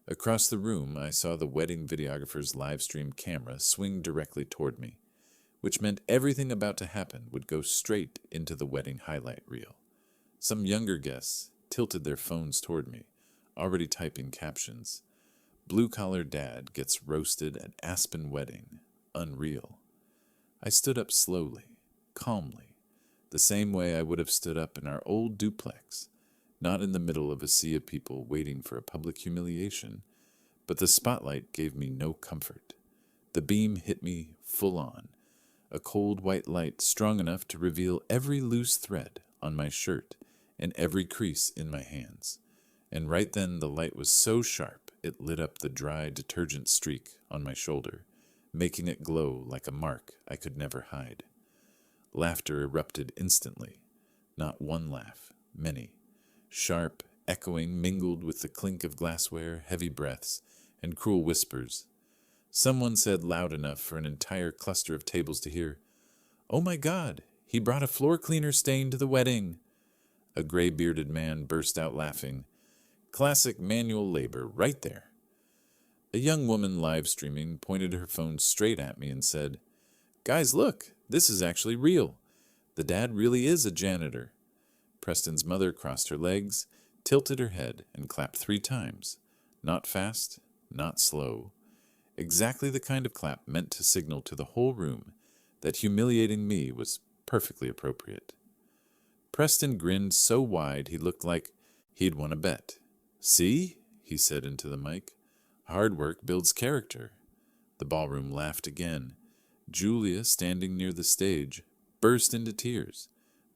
Across the room, I saw the wedding videographer's live-stream camera swing directly toward me, which meant everything about to happen would go straight into the wedding highlight reel. Some younger guests tilted their phones toward me, already typing captions. "Blue-collar dad gets roasted at Aspen wedding. Unreal." I stood up slowly, calmly, the same way I would have stood up in our old duplex, not in the middle of a sea of people waiting for a public humiliation, but the spotlight gave me no comfort. The beam hit me full on, a cold white light strong enough to reveal every loose thread on my shirt and every crease in my hands. And right then the light was so sharp it lit up the dry detergent streak on my shoulder, making it glow like a mark I could never hide. Laughter erupted instantly. Not one laugh, many. Sharp, echoing, mingled with the clink of glassware, heavy breaths, and cruel whispers. Someone said loud enough for an entire cluster of tables to hear, "Oh my God, he brought a floor cleaner stain to the wedding." A gray-bearded man burst out laughing. "Classic manual labor, right there." A young woman live streaming pointed her phone straight at me and said, "Guys, look, this is actually real. The dad really is a janitor." Preston's mother crossed her legs, tilted her head, and clapped 3 times. Not fast, not slow. Exactly the kind of clap meant to signal to the whole room that humiliating me was perfectly appropriate. Preston grinned so wide he looked like he'd won a bet. "See?" he said into the mic. "Hard work builds character." The ballroom laughed again. Julia, standing near the stage, burst into tears,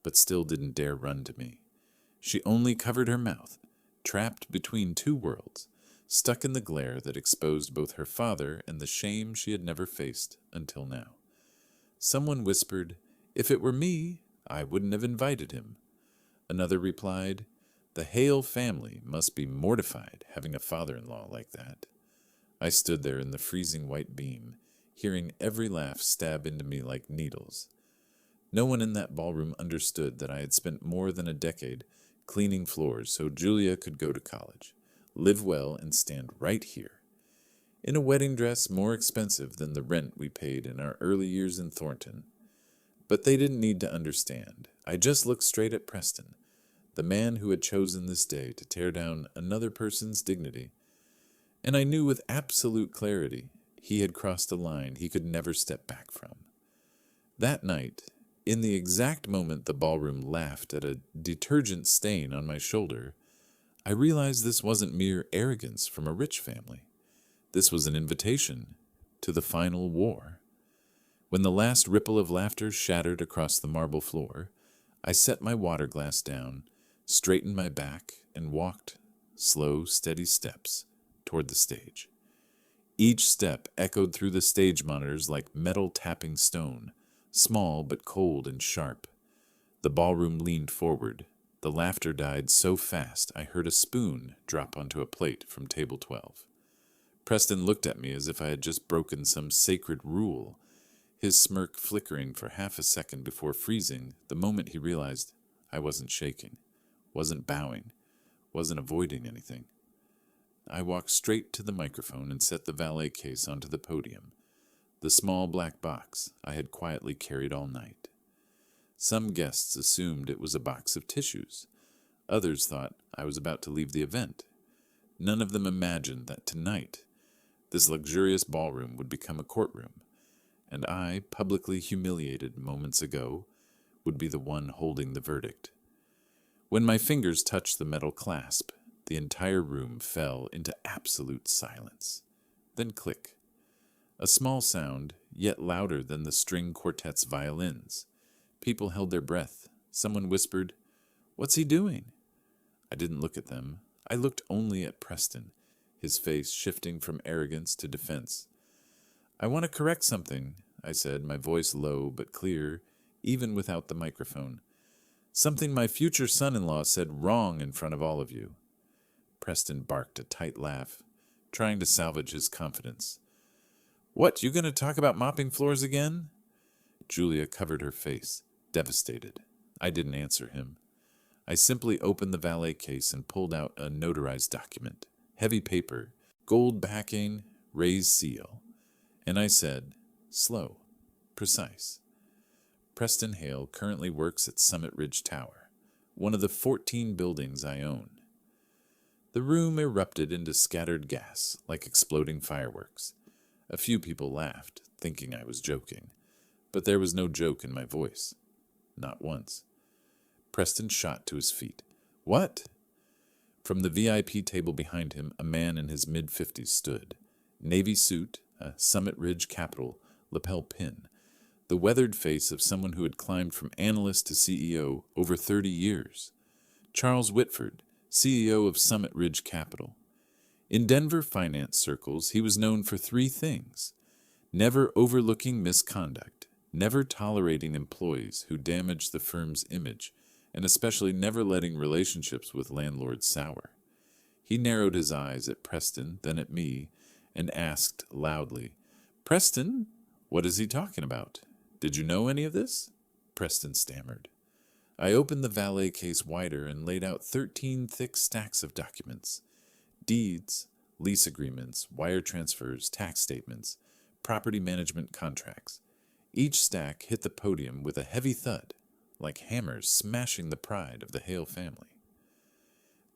but still didn't dare run to me. She only covered her mouth, trapped between 2 worlds, stuck in the glare that exposed both her father and the shame she had never faced until now. Someone whispered, "If it were me, I wouldn't have invited him." Another replied, "The Hale family must be mortified having a father-in-law like that." I stood there in the freezing white beam, hearing every laugh stab into me like needles. No one in that ballroom understood that I had spent more than a decade cleaning floors so Julia could go to college, live well, and stand right here, in a wedding dress more expensive than the rent we paid in our early years in Thornton. But they didn't need to understand. I just looked straight at Preston, the man who had chosen this day to tear down another person's dignity, and I knew with absolute clarity he had crossed a line he could never step back from. That night, in the exact moment the ballroom laughed at a detergent stain on my shoulder, I realized this wasn't mere arrogance from a rich family. This was an invitation to the final war. When the last ripple of laughter shattered across the marble floor, I set my water glass down, straightened my back, and walked slow, steady steps toward the stage. Each step echoed through the stage monitors like metal tapping stone, small but cold and sharp. The ballroom leaned forward. The laughter died so fast I heard a spoon drop onto a plate from table 12. Preston looked at me as if I had just broken some sacred rule, his smirk flickering for half a second before freezing the moment he realized I wasn't shaking, wasn't bowing, wasn't avoiding anything. I walked straight to the microphone and set the valet case onto the podium, the small black box I had quietly carried all night. Some guests assumed it was a box of tissues. Others thought I was about to leave the event. None of them imagined that tonight, this luxurious ballroom would become a courtroom, and I, publicly humiliated moments ago, would be the one holding the verdict. When my fingers touched the metal clasp, the entire room fell into absolute silence. Then click. A small sound, yet louder than the string quartet's violins. People held their breath. Someone whispered, "What's he doing?" I didn't look at them. I looked only at Preston, his face shifting from arrogance to defense. "I want to correct something," I said, my voice low but clear, even without the microphone. "Something my future son-in-law said wrong in front of all of you." Preston barked a tight laugh, trying to salvage his confidence. "What, you going to talk about mopping floors again?" Julia covered her face, devastated. I didn't answer him. I simply opened the valet case and pulled out a notarized document, heavy paper, gold backing, raised seal. And I said, slow, precise. Preston Hale currently works at Summit Ridge Tower, one of the 14 buildings I own. The room erupted into scattered gas, like exploding fireworks. A few people laughed, thinking I was joking, but there was no joke in my voice. Not once. Preston shot to his feet. "What?" From the VIP table behind him, a man in his mid-50s stood. Navy suit, a Summit Ridge Capital lapel pin, the weathered face of someone who had climbed from analyst to CEO over 30 years. Charles Whitford, CEO of Summit Ridge Capital. In Denver finance circles, he was known for 3 things: never overlooking misconduct, never tolerating employees who damaged the firm's image, and especially never letting relationships with landlords sour. He narrowed his eyes at Preston, then at me, and asked loudly, "Preston, what is he talking about? Did you know any of this?" Preston stammered. I opened the valet case wider and laid out 13 thick stacks of documents. Deeds, lease agreements, wire transfers, tax statements, property management contracts. Each stack hit the podium with a heavy thud, like hammers smashing the pride of the Hale family.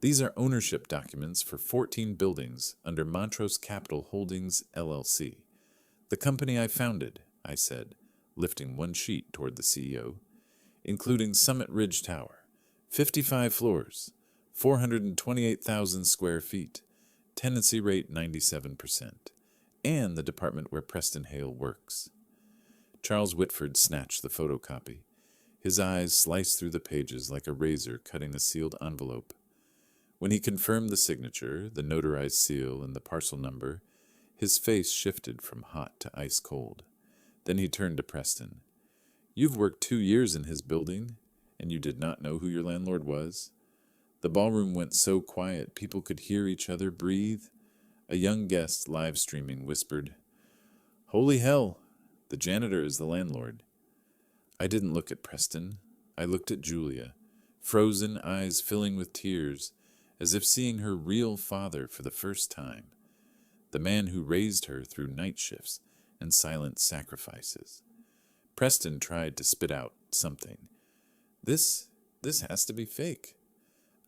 "These are ownership documents for 14 buildings under Montrose Capital Holdings, LLC. The company I founded," I said, lifting one sheet toward the CEO, "including Summit Ridge Tower, 55 floors, 428,000 square feet, tenancy rate 97%, and the department where Preston Hale works." Charles Whitford snatched the photocopy. His eyes sliced through the pages like a razor cutting a sealed envelope. When he confirmed the signature, the notarized seal, and the parcel number, his face shifted from hot to ice cold. Then he turned to Preston. "You've worked 2 years in his building, and you did not know who your landlord was?" The ballroom went so quiet people could hear each other breathe. A young guest live streaming whispered, "Holy hell, the janitor is the landlord." I didn't look at Preston. I looked at Julia, frozen eyes filling with tears, as if seeing her real father for the first time, the man who raised her through night shifts and silent sacrifices. Preston tried to spit out something. This has to be fake."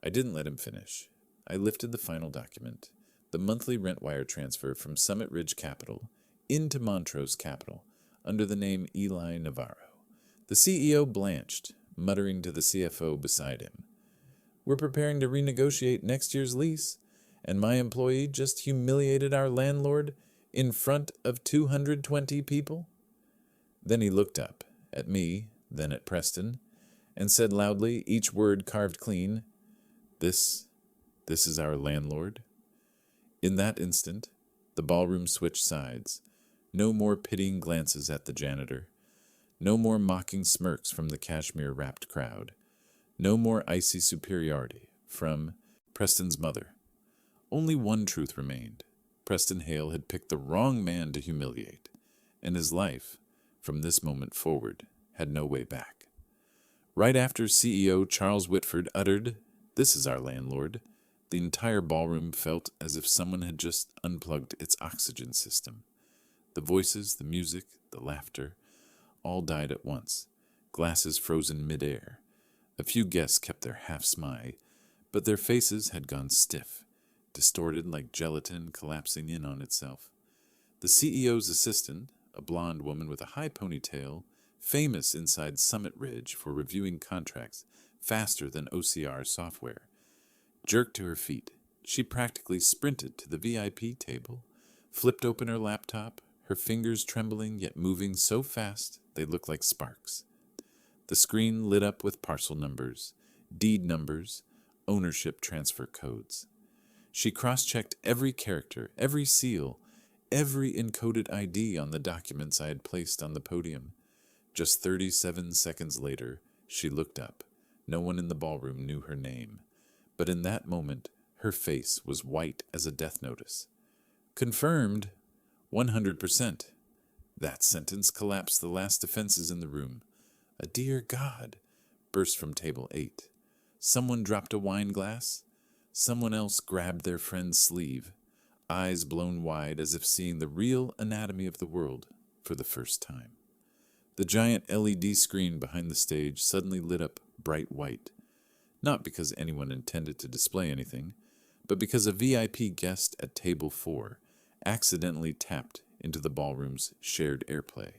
I didn't let him finish. I lifted the final document, the monthly rent wire transfer from Summit Ridge Capital into Montrose Capital under the name Eli Navarro. The CEO blanched, muttering to the CFO beside him, "We're preparing to renegotiate next year's lease, and my employee just humiliated our landlord in front of 220 people?" Then he looked up, at me, then at Preston, and said loudly, each word carved clean, This is our landlord." In that instant, the ballroom switched sides. No more pitying glances at the janitor. No more mocking smirks from the cashmere-wrapped crowd. No more icy superiority from Preston's mother. Only one truth remained. Preston Hale had picked the wrong man to humiliate, and his life, from this moment forward, had no way back. Right after CEO Charles Whitford uttered, "This is our landlord," The entire ballroom felt as if someone had just unplugged its oxygen system. The voices, the music, the laughter, all died at once, glasses frozen midair. A few guests kept their half-smile, but their faces had gone stiff, distorted like gelatin collapsing in on itself. The CEO's assistant, a blonde woman with a high ponytail, famous inside Summit Ridge for reviewing contracts faster than OCR software, jerked to her feet. She practically sprinted to the VIP table, flipped open her laptop, her fingers trembling yet moving so fast they looked like sparks. The screen lit up with parcel numbers, deed numbers, ownership transfer codes. She cross-checked every character, every seal, every encoded ID on the documents I had placed on the podium. Just 37 seconds later, she looked up. No one in the ballroom knew her name. But in that moment, her face was white as a death notice. Confirmed, 100%. That sentence collapsed the last defenses in the room. A dear God burst from table 8. Someone dropped a wine glass. Someone else grabbed their friend's sleeve, eyes blown wide as if seeing the real anatomy of the world for the first time. The giant LED screen behind the stage suddenly lit up bright white, not because anyone intended to display anything, but because a VIP guest at table 4 accidentally tapped into the ballroom's shared airplay.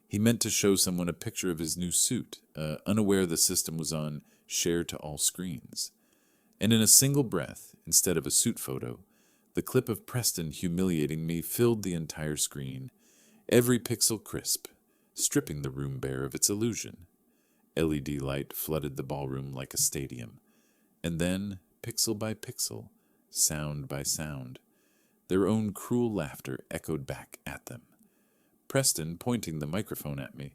He meant to show someone a picture of his new suit, unaware the system was on share to all screens. And in a single breath, instead of a suit photo, the clip of Preston humiliating me filled the entire screen, every pixel crisp, stripping the room bare of its illusion. LED light flooded the ballroom like a stadium, and then, pixel by pixel, sound by sound, their own cruel laughter echoed back at them. Preston pointing the microphone at me,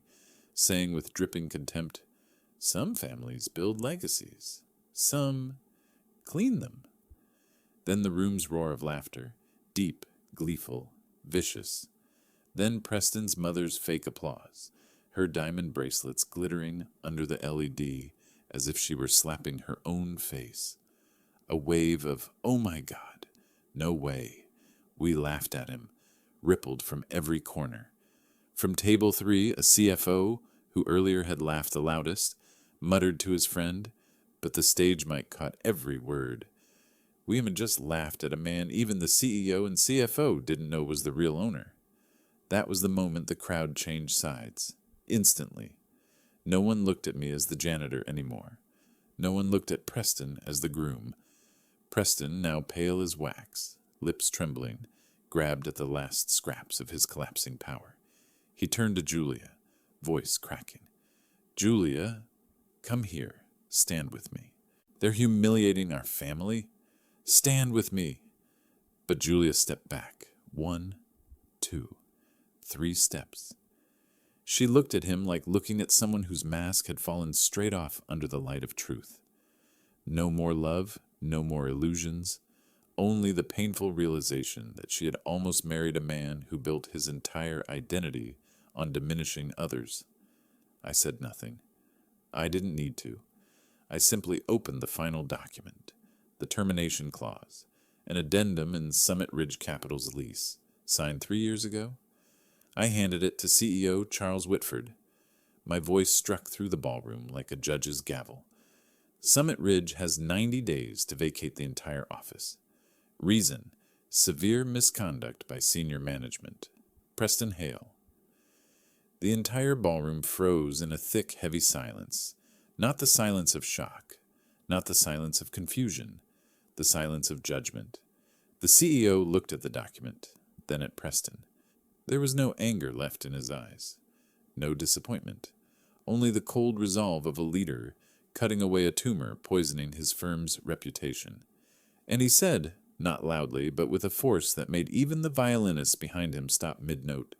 saying with dripping contempt, "Some families build legacies. Some clean them." Then the room's roar of laughter, deep, gleeful, vicious. Then Preston's mother's fake applause, her diamond bracelets glittering under the LED as if she were slapping her own face. A wave of, "Oh my God, no way." We laughed at him, rippled from every corner. From table 3, a CFO, who earlier had laughed the loudest, muttered to his friend, but the stage mic caught every word. We even just laughed at a man even the CEO and CFO didn't know was the real owner. That was the moment the crowd changed sides. Instantly. No one looked at me as the janitor anymore. No one looked at Preston as the groom. Preston, now pale as wax, lips trembling, grabbed at the last scraps of his collapsing power. He turned to Julia, voice cracking. "Julia, come here. Stand with me. They're humiliating our family. Stand with me." But Julia stepped back. 1, 2, 3 steps. She looked at him like looking at someone whose mask had fallen straight off under the light of truth. No more love, no more illusions, only the painful realization that she had almost married a man who built his entire identity on diminishing others. I said nothing. I didn't need to. I simply opened the final document, the termination clause, an addendum in Summit Ridge Capital's lease, signed 3 years ago. I handed it to CEO Charles Whitford. My voice struck through the ballroom like a judge's gavel. Summit Ridge has 90 days to vacate the entire office. Reason: severe misconduct by senior management. Preston Hale. The entire ballroom froze in a thick, heavy silence. Not the silence of shock, not the silence of confusion, the silence of judgment. The CEO looked at the document, then at Preston. There was no anger left in his eyes, no disappointment, only the cold resolve of a leader cutting away a tumor poisoning his firm's reputation. And he said, not loudly, but with a force that made even the violinist behind him stop mid-note,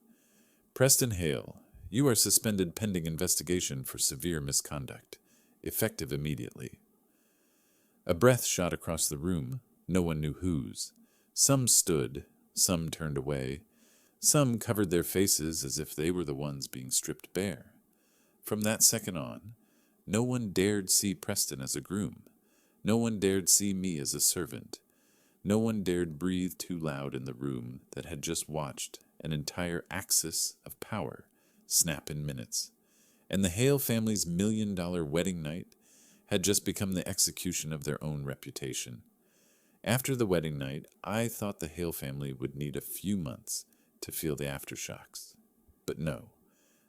"Preston Hale, you are suspended pending investigation for severe misconduct, effective immediately." A breath shot across the room, no one knew whose. Some stood, some turned away, some covered their faces as if they were the ones being stripped bare. From that second on, no one dared see Preston as a groom, No one dared see me as a servant. No one dared breathe too loud in the room that had just watched an entire axis of power snap in minutes. And the Hale family's $1 million wedding night had just become the execution of their own reputation. After the wedding night, I thought the Hale family would need a few months to feel the aftershocks. But no.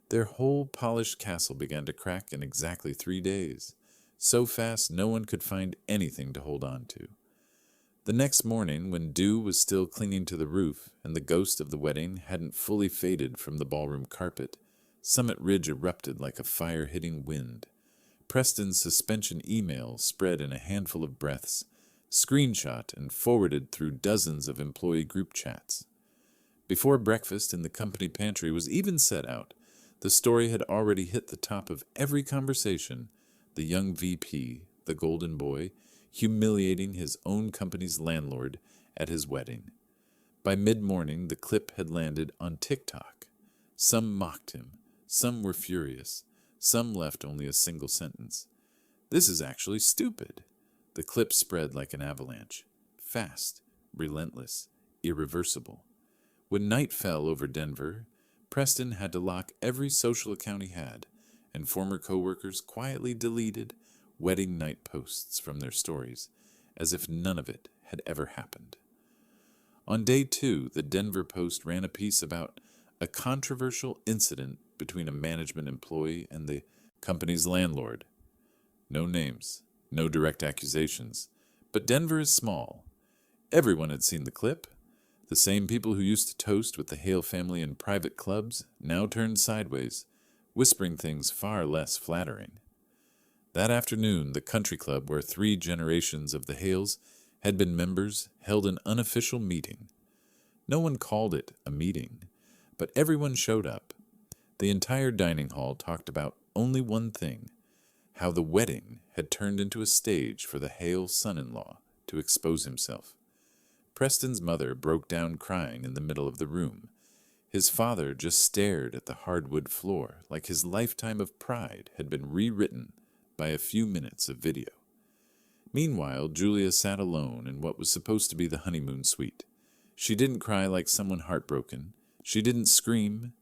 Their whole polished castle began to crack in exactly 3 days, so fast no one could find anything to hold on to. The next morning, when dew was still clinging to the roof and the ghost of the wedding hadn't fully faded from the ballroom carpet, Summit Ridge erupted like a fire-hitting wind. Preston's suspension email spread in a handful of breaths, screenshot and forwarded through dozens of employee group chats. Before breakfast in the company pantry was even set out, the story had already hit the top of every conversation. The young VP, the golden boy, humiliating his own company's landlord at his wedding. By mid-morning, the clip had landed on TikTok. Some mocked him, some were furious, some left only a single sentence. "This is actually stupid." The clip spread like an avalanche, fast, relentless, irreversible. When night fell over Denver, Preston had to lock every social account he had, and former coworkers quietly deleted wedding night posts from their stories, as if none of it had ever happened. On day 2, the Denver Post ran a piece about a controversial incident between a management employee and the company's landlord. No names, no direct accusations, but Denver is small. Everyone had seen the clip. The same people who used to toast with the Hale family in private clubs now turned sideways, whispering things far less flattering. That afternoon, the country club where 3 generations of the Hales had been members held an unofficial meeting. No one called it a meeting, but everyone showed up. The entire dining hall talked about only one thing: how the wedding had turned into a stage for the Hale son-in-law to expose himself. Preston's mother broke down crying in the middle of the room. His father just stared at the hardwood floor like his lifetime of pride had been rewritten by a few minutes of video. Meanwhile, Julia sat alone in what was supposed to be the honeymoon suite. She didn't cry like someone heartbroken. She didn't scream.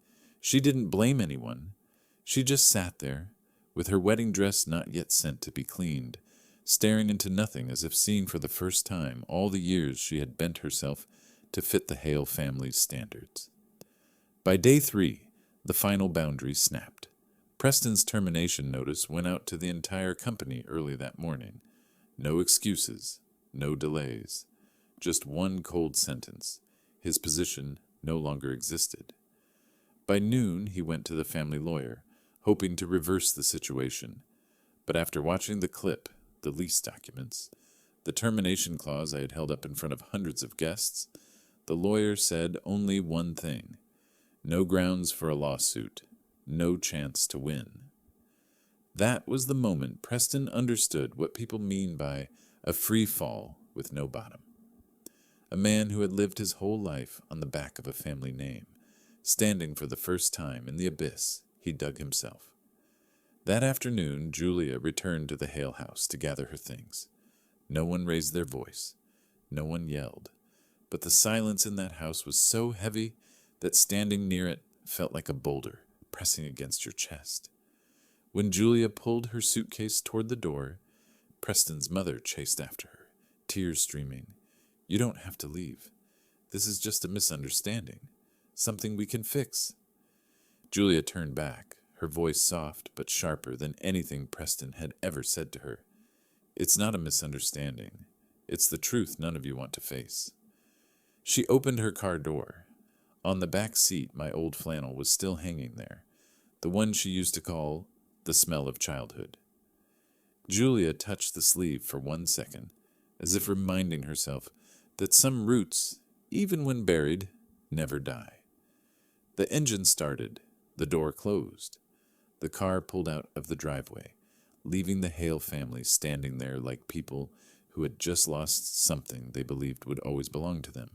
She didn't blame anyone. She just sat there, with her wedding dress not yet sent to be cleaned, staring into nothing as if seeing for the first time all the years she had bent herself to fit the Hale family's standards. By day 3, the final boundary snapped. Preston's termination notice went out to the entire company early that morning. No excuses, no delays, just one cold sentence. His position no longer existed. By noon, he went to the family lawyer, hoping to reverse the situation. But after watching the clip, the lease documents, the termination clause I had held up in front of hundreds of guests, the lawyer said only one thing: no grounds for a lawsuit, no chance to win. That was the moment Preston understood what people mean by a free fall with no bottom. A man who had lived his whole life on the back of a family name, standing for the first time in the abyss he dug himself. That afternoon, Julia returned to the Hale house to gather her things. No one raised their voice. No one yelled. But the silence in that house was so heavy that standing near it felt like a boulder pressing against your chest. When Julia pulled her suitcase toward the door, Preston's mother chased after her, tears streaming. "You don't have to leave. This is just a misunderstanding. Something we can fix." Julia turned back, her voice soft but sharper than anything Preston had ever said to her. "It's not a misunderstanding. It's the truth none of you want to face." She opened her car door. On the back seat, my old flannel was still hanging there, the one she used to call the smell of childhood. Julia touched the sleeve for 1 second, as if reminding herself that some roots, even when buried, never die. The engine started. The door closed. The car pulled out of the driveway, leaving the Hale family standing there like people who had just lost something they believed would always belong to them.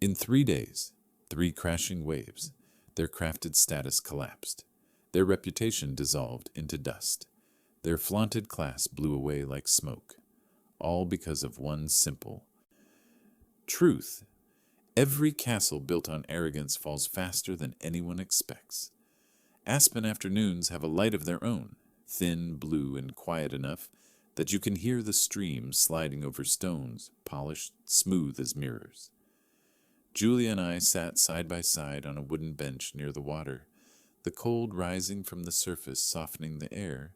In 3 days, 3 crashing waves, their crafted status collapsed. Their reputation dissolved into dust. Their flaunted class blew away like smoke. all because of one simple truth. Every castle built on arrogance falls faster than anyone expects. Aspen afternoons have a light of their own, thin, blue, and quiet enough that you can hear the stream sliding over stones, polished smooth as mirrors. Julia and I sat side by side on a wooden bench near the water, the cold rising from the surface softening the air,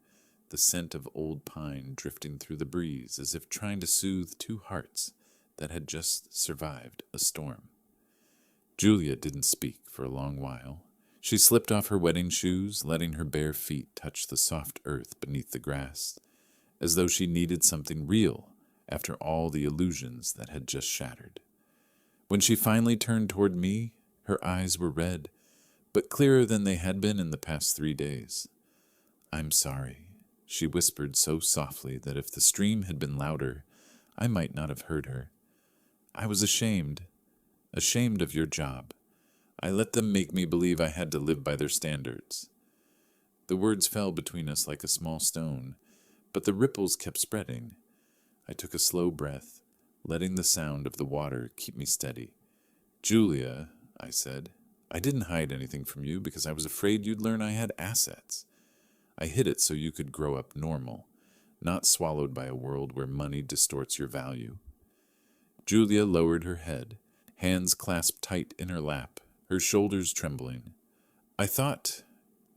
the scent of old pine drifting through the breeze as if trying to soothe two hearts that had just survived a storm. Julia didn't speak for a long while. She slipped off her wedding shoes, letting her bare feet touch the soft earth beneath the grass, as though she needed something real after all the illusions that had just shattered. When she finally turned toward me, her eyes were red, but clearer than they had been in the past 3 days. "I'm sorry," she whispered so softly that if the stream had been louder, I might not have heard her. "I was ashamed of your job. I let them make me believe I had to live by their standards." The words fell between us like a small stone, but the ripples kept spreading. I took a slow breath, letting the sound of the water keep me steady. "Julia," I said, "I didn't hide anything from you because I was afraid you'd learn I had assets. I hid it so you could grow up normal, not swallowed by a world where money distorts your value." Julia lowered her head, hands clasped tight in her lap, her shoulders trembling. "I thought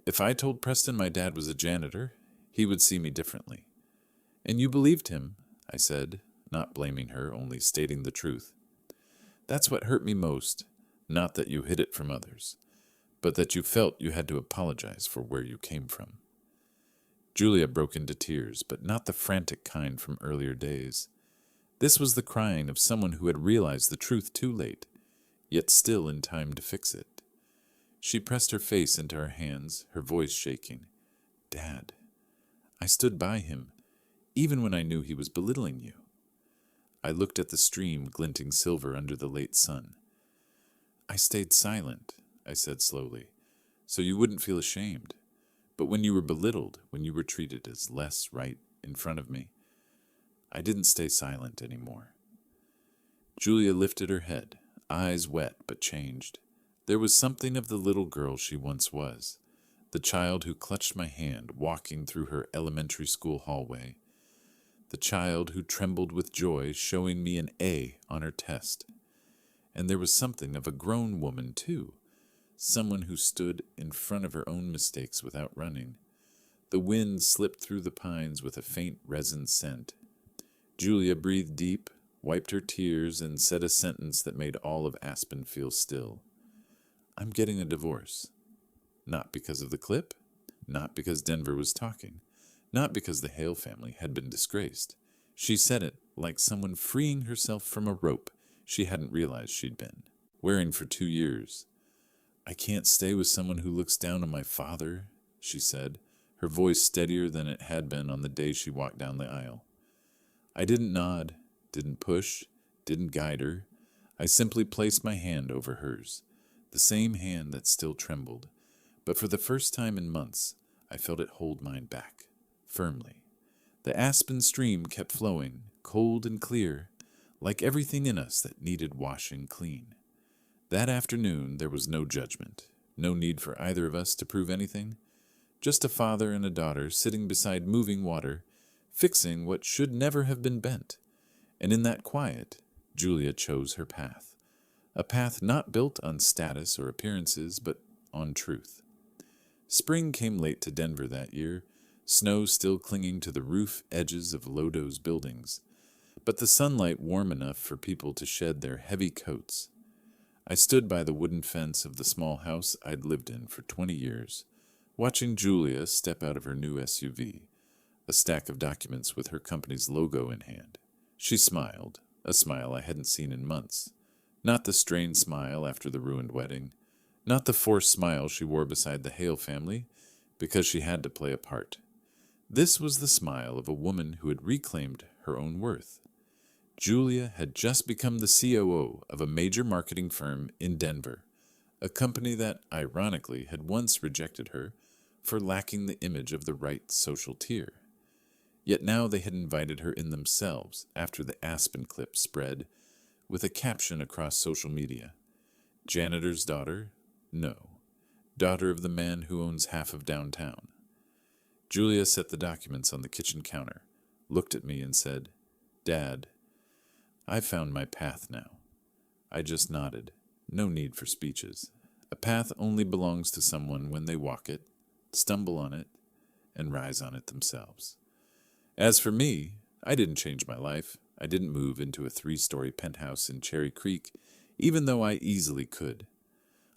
if I told Preston my dad was a janitor, he would see me differently." "And you believed him," I said, not blaming her, only stating the truth. "That's what hurt me most, not that you hid it from others, but that you felt you had to apologize for where you came from." Julia broke into tears, but not the frantic kind from earlier days. This was the crying of someone who had realized the truth too late, yet still in time to fix it. She pressed her face into her hands, her voice shaking. "Dad, I stood by him, even when I knew he was belittling you." I looked at the stream glinting silver under the late sun. "I stayed silent," I said slowly, "so you wouldn't feel ashamed. But when you were belittled, when you were treated as less right in front of me, I didn't stay silent anymore." Julia lifted her head, eyes wet but changed. There was something of the little girl she once was, the child who clutched my hand walking through her elementary school hallway, the child who trembled with joy showing me an A on her test. And there was something of a grown woman, too, someone who stood in front of her own mistakes without running. The wind slipped through the pines with a faint resin scent. Julia breathed deep, wiped her tears, and said a sentence that made all of Aspen feel still. "I'm getting a divorce. Not because of the clip, not because Denver was talking, not because the Hale family had been disgraced." She said it like someone freeing herself from a rope she hadn't realized she'd been wearing for 2 years. "I can't stay with someone who looks down on my father," she said, her voice steadier than it had been on the day she walked down the aisle. I didn't nod, didn't push, didn't guide her. I simply placed my hand over hers, the same hand that still trembled, but for the first time in months, I felt it hold mine back, firmly. The Aspen stream kept flowing, cold and clear, like everything in us that needed washing clean. That afternoon, there was no judgment, no need for either of us to prove anything, just a father and a daughter sitting beside moving water, fixing what should never have been bent. And in that quiet, Julia chose her path, a path not built on status or appearances, but on truth. Spring came late to Denver that year, snow still clinging to the roof edges of Lodo's buildings, but the sunlight warm enough for people to shed their heavy coats. I stood by the wooden fence of the small house I'd lived in for 20 years, watching Julia step out of her new SUV, a stack of documents with her company's logo in hand. She smiled, a smile I hadn't seen in months. Not the strained smile after the ruined wedding, not the forced smile she wore beside the Hale family because she had to play a part. This was the smile of a woman who had reclaimed her own worth. Julia had just become the COO of a major marketing firm in Denver, a company that, ironically, had once rejected her for lacking the image of the right social tier. Yet now they had invited her in themselves after the Aspen clip spread, with a caption across social media. Janitor's daughter? No. Daughter of the man who owns half of downtown. Julia set the documents on the kitchen counter, looked at me and said, "Dad, I've found my path now." I just nodded. No need for speeches. A path only belongs to someone when they walk it, stumble on it, and rise on it themselves. As for me, I didn't change my life. I didn't move into a 3-story penthouse in Cherry Creek, even though I easily could.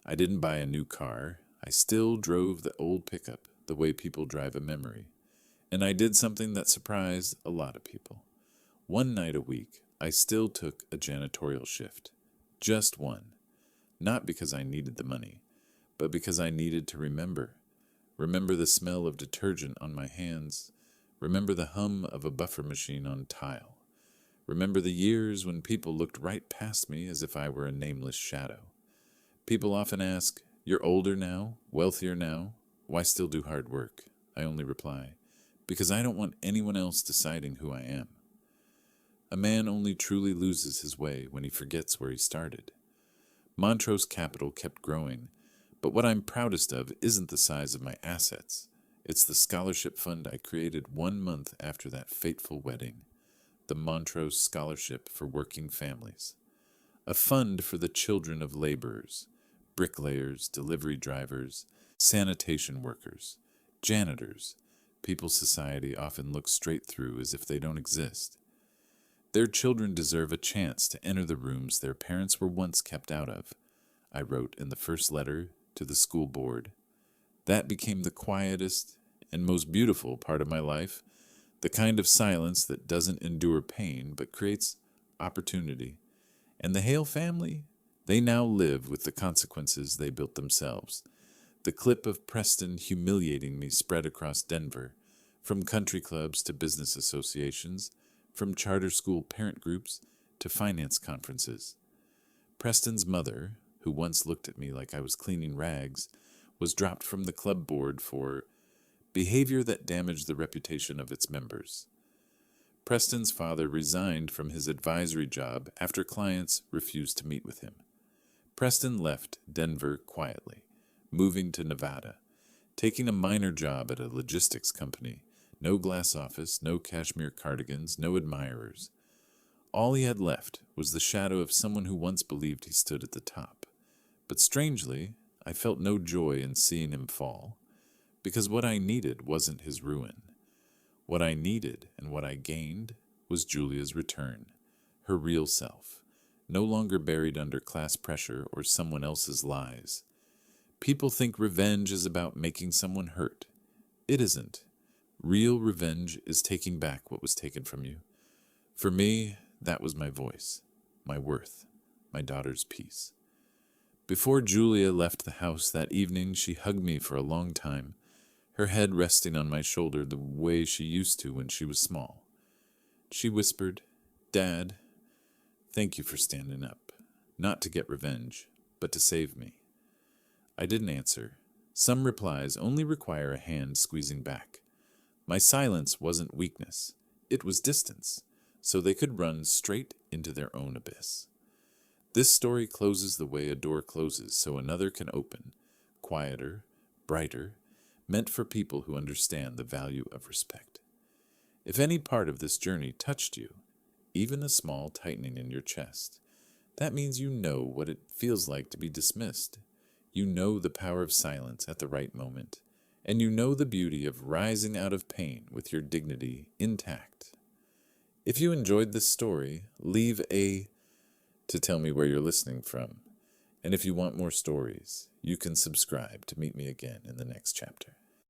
I didn't buy a new car. I still drove the old pickup the way people drive a memory. And I did something that surprised a lot of people. One night a week, I still took a janitorial shift. Just one. Not because I needed the money, but because I needed to remember. Remember the smell of detergent on my hands. Remember the hum of a buffer machine on tile. Remember the years when people looked right past me as if I were a nameless shadow. People often ask, "You're older now, wealthier now. Why still do hard work?" I only reply, "Because I don't want anyone else deciding who I am." A man only truly loses his way when he forgets where he started. Montrose Capital kept growing, but what I'm proudest of isn't the size of my assets. It's the scholarship fund I created 1 month after that fateful wedding, the Montrose Scholarship for Working Families. A fund for the children of laborers, bricklayers, delivery drivers, sanitation workers, janitors, people society often looks straight through as if they don't exist. Their children deserve a chance to enter the rooms their parents were once kept out of, I wrote in the first letter to the school board. That became the quietest and most beautiful part of my life, the kind of silence that doesn't endure pain but creates opportunity. And the Hale family, they now live with the consequences they built themselves. The clip of Preston humiliating me spread across Denver, from country clubs to business associations, from charter school parent groups to finance conferences. Preston's mother, who once looked at me like I was cleaning rags, was dropped from the club board for behavior that damaged the reputation of its members. Preston's father resigned from his advisory job after clients refused to meet with him. Preston left Denver quietly, moving to Nevada, taking a minor job at a logistics company. No glass office, no cashmere cardigans, no admirers. All he had left was the shadow of someone who once believed he stood at the top. But strangely, I felt no joy in seeing him fall, because what I needed wasn't his ruin. What I needed and what I gained was Julia's return, her real self, no longer buried under class pressure or someone else's lies. People think revenge is about making someone hurt. It isn't. Real revenge is taking back what was taken from you. For me, that was my voice, my worth, my daughter's peace. Before Julia left the house that evening, she hugged me for a long time, her head resting on my shoulder the way she used to when she was small. She whispered, "Dad, thank you for standing up, not to get revenge, but to save me." I didn't answer. Some replies only require a hand squeezing back. My silence wasn't weakness, it was distance, so they could run straight into their own abyss. This story closes the way a door closes so another can open, quieter, brighter, meant for people who understand the value of respect. If any part of this journey touched you, even a small tightening in your chest, that means you know what it feels like to be dismissed. You know the power of silence at the right moment. And you know the beauty of rising out of pain with your dignity intact. If you enjoyed this story, leave a to tell me where you're listening from. And if you want more stories, you can subscribe to meet me again in the next chapter.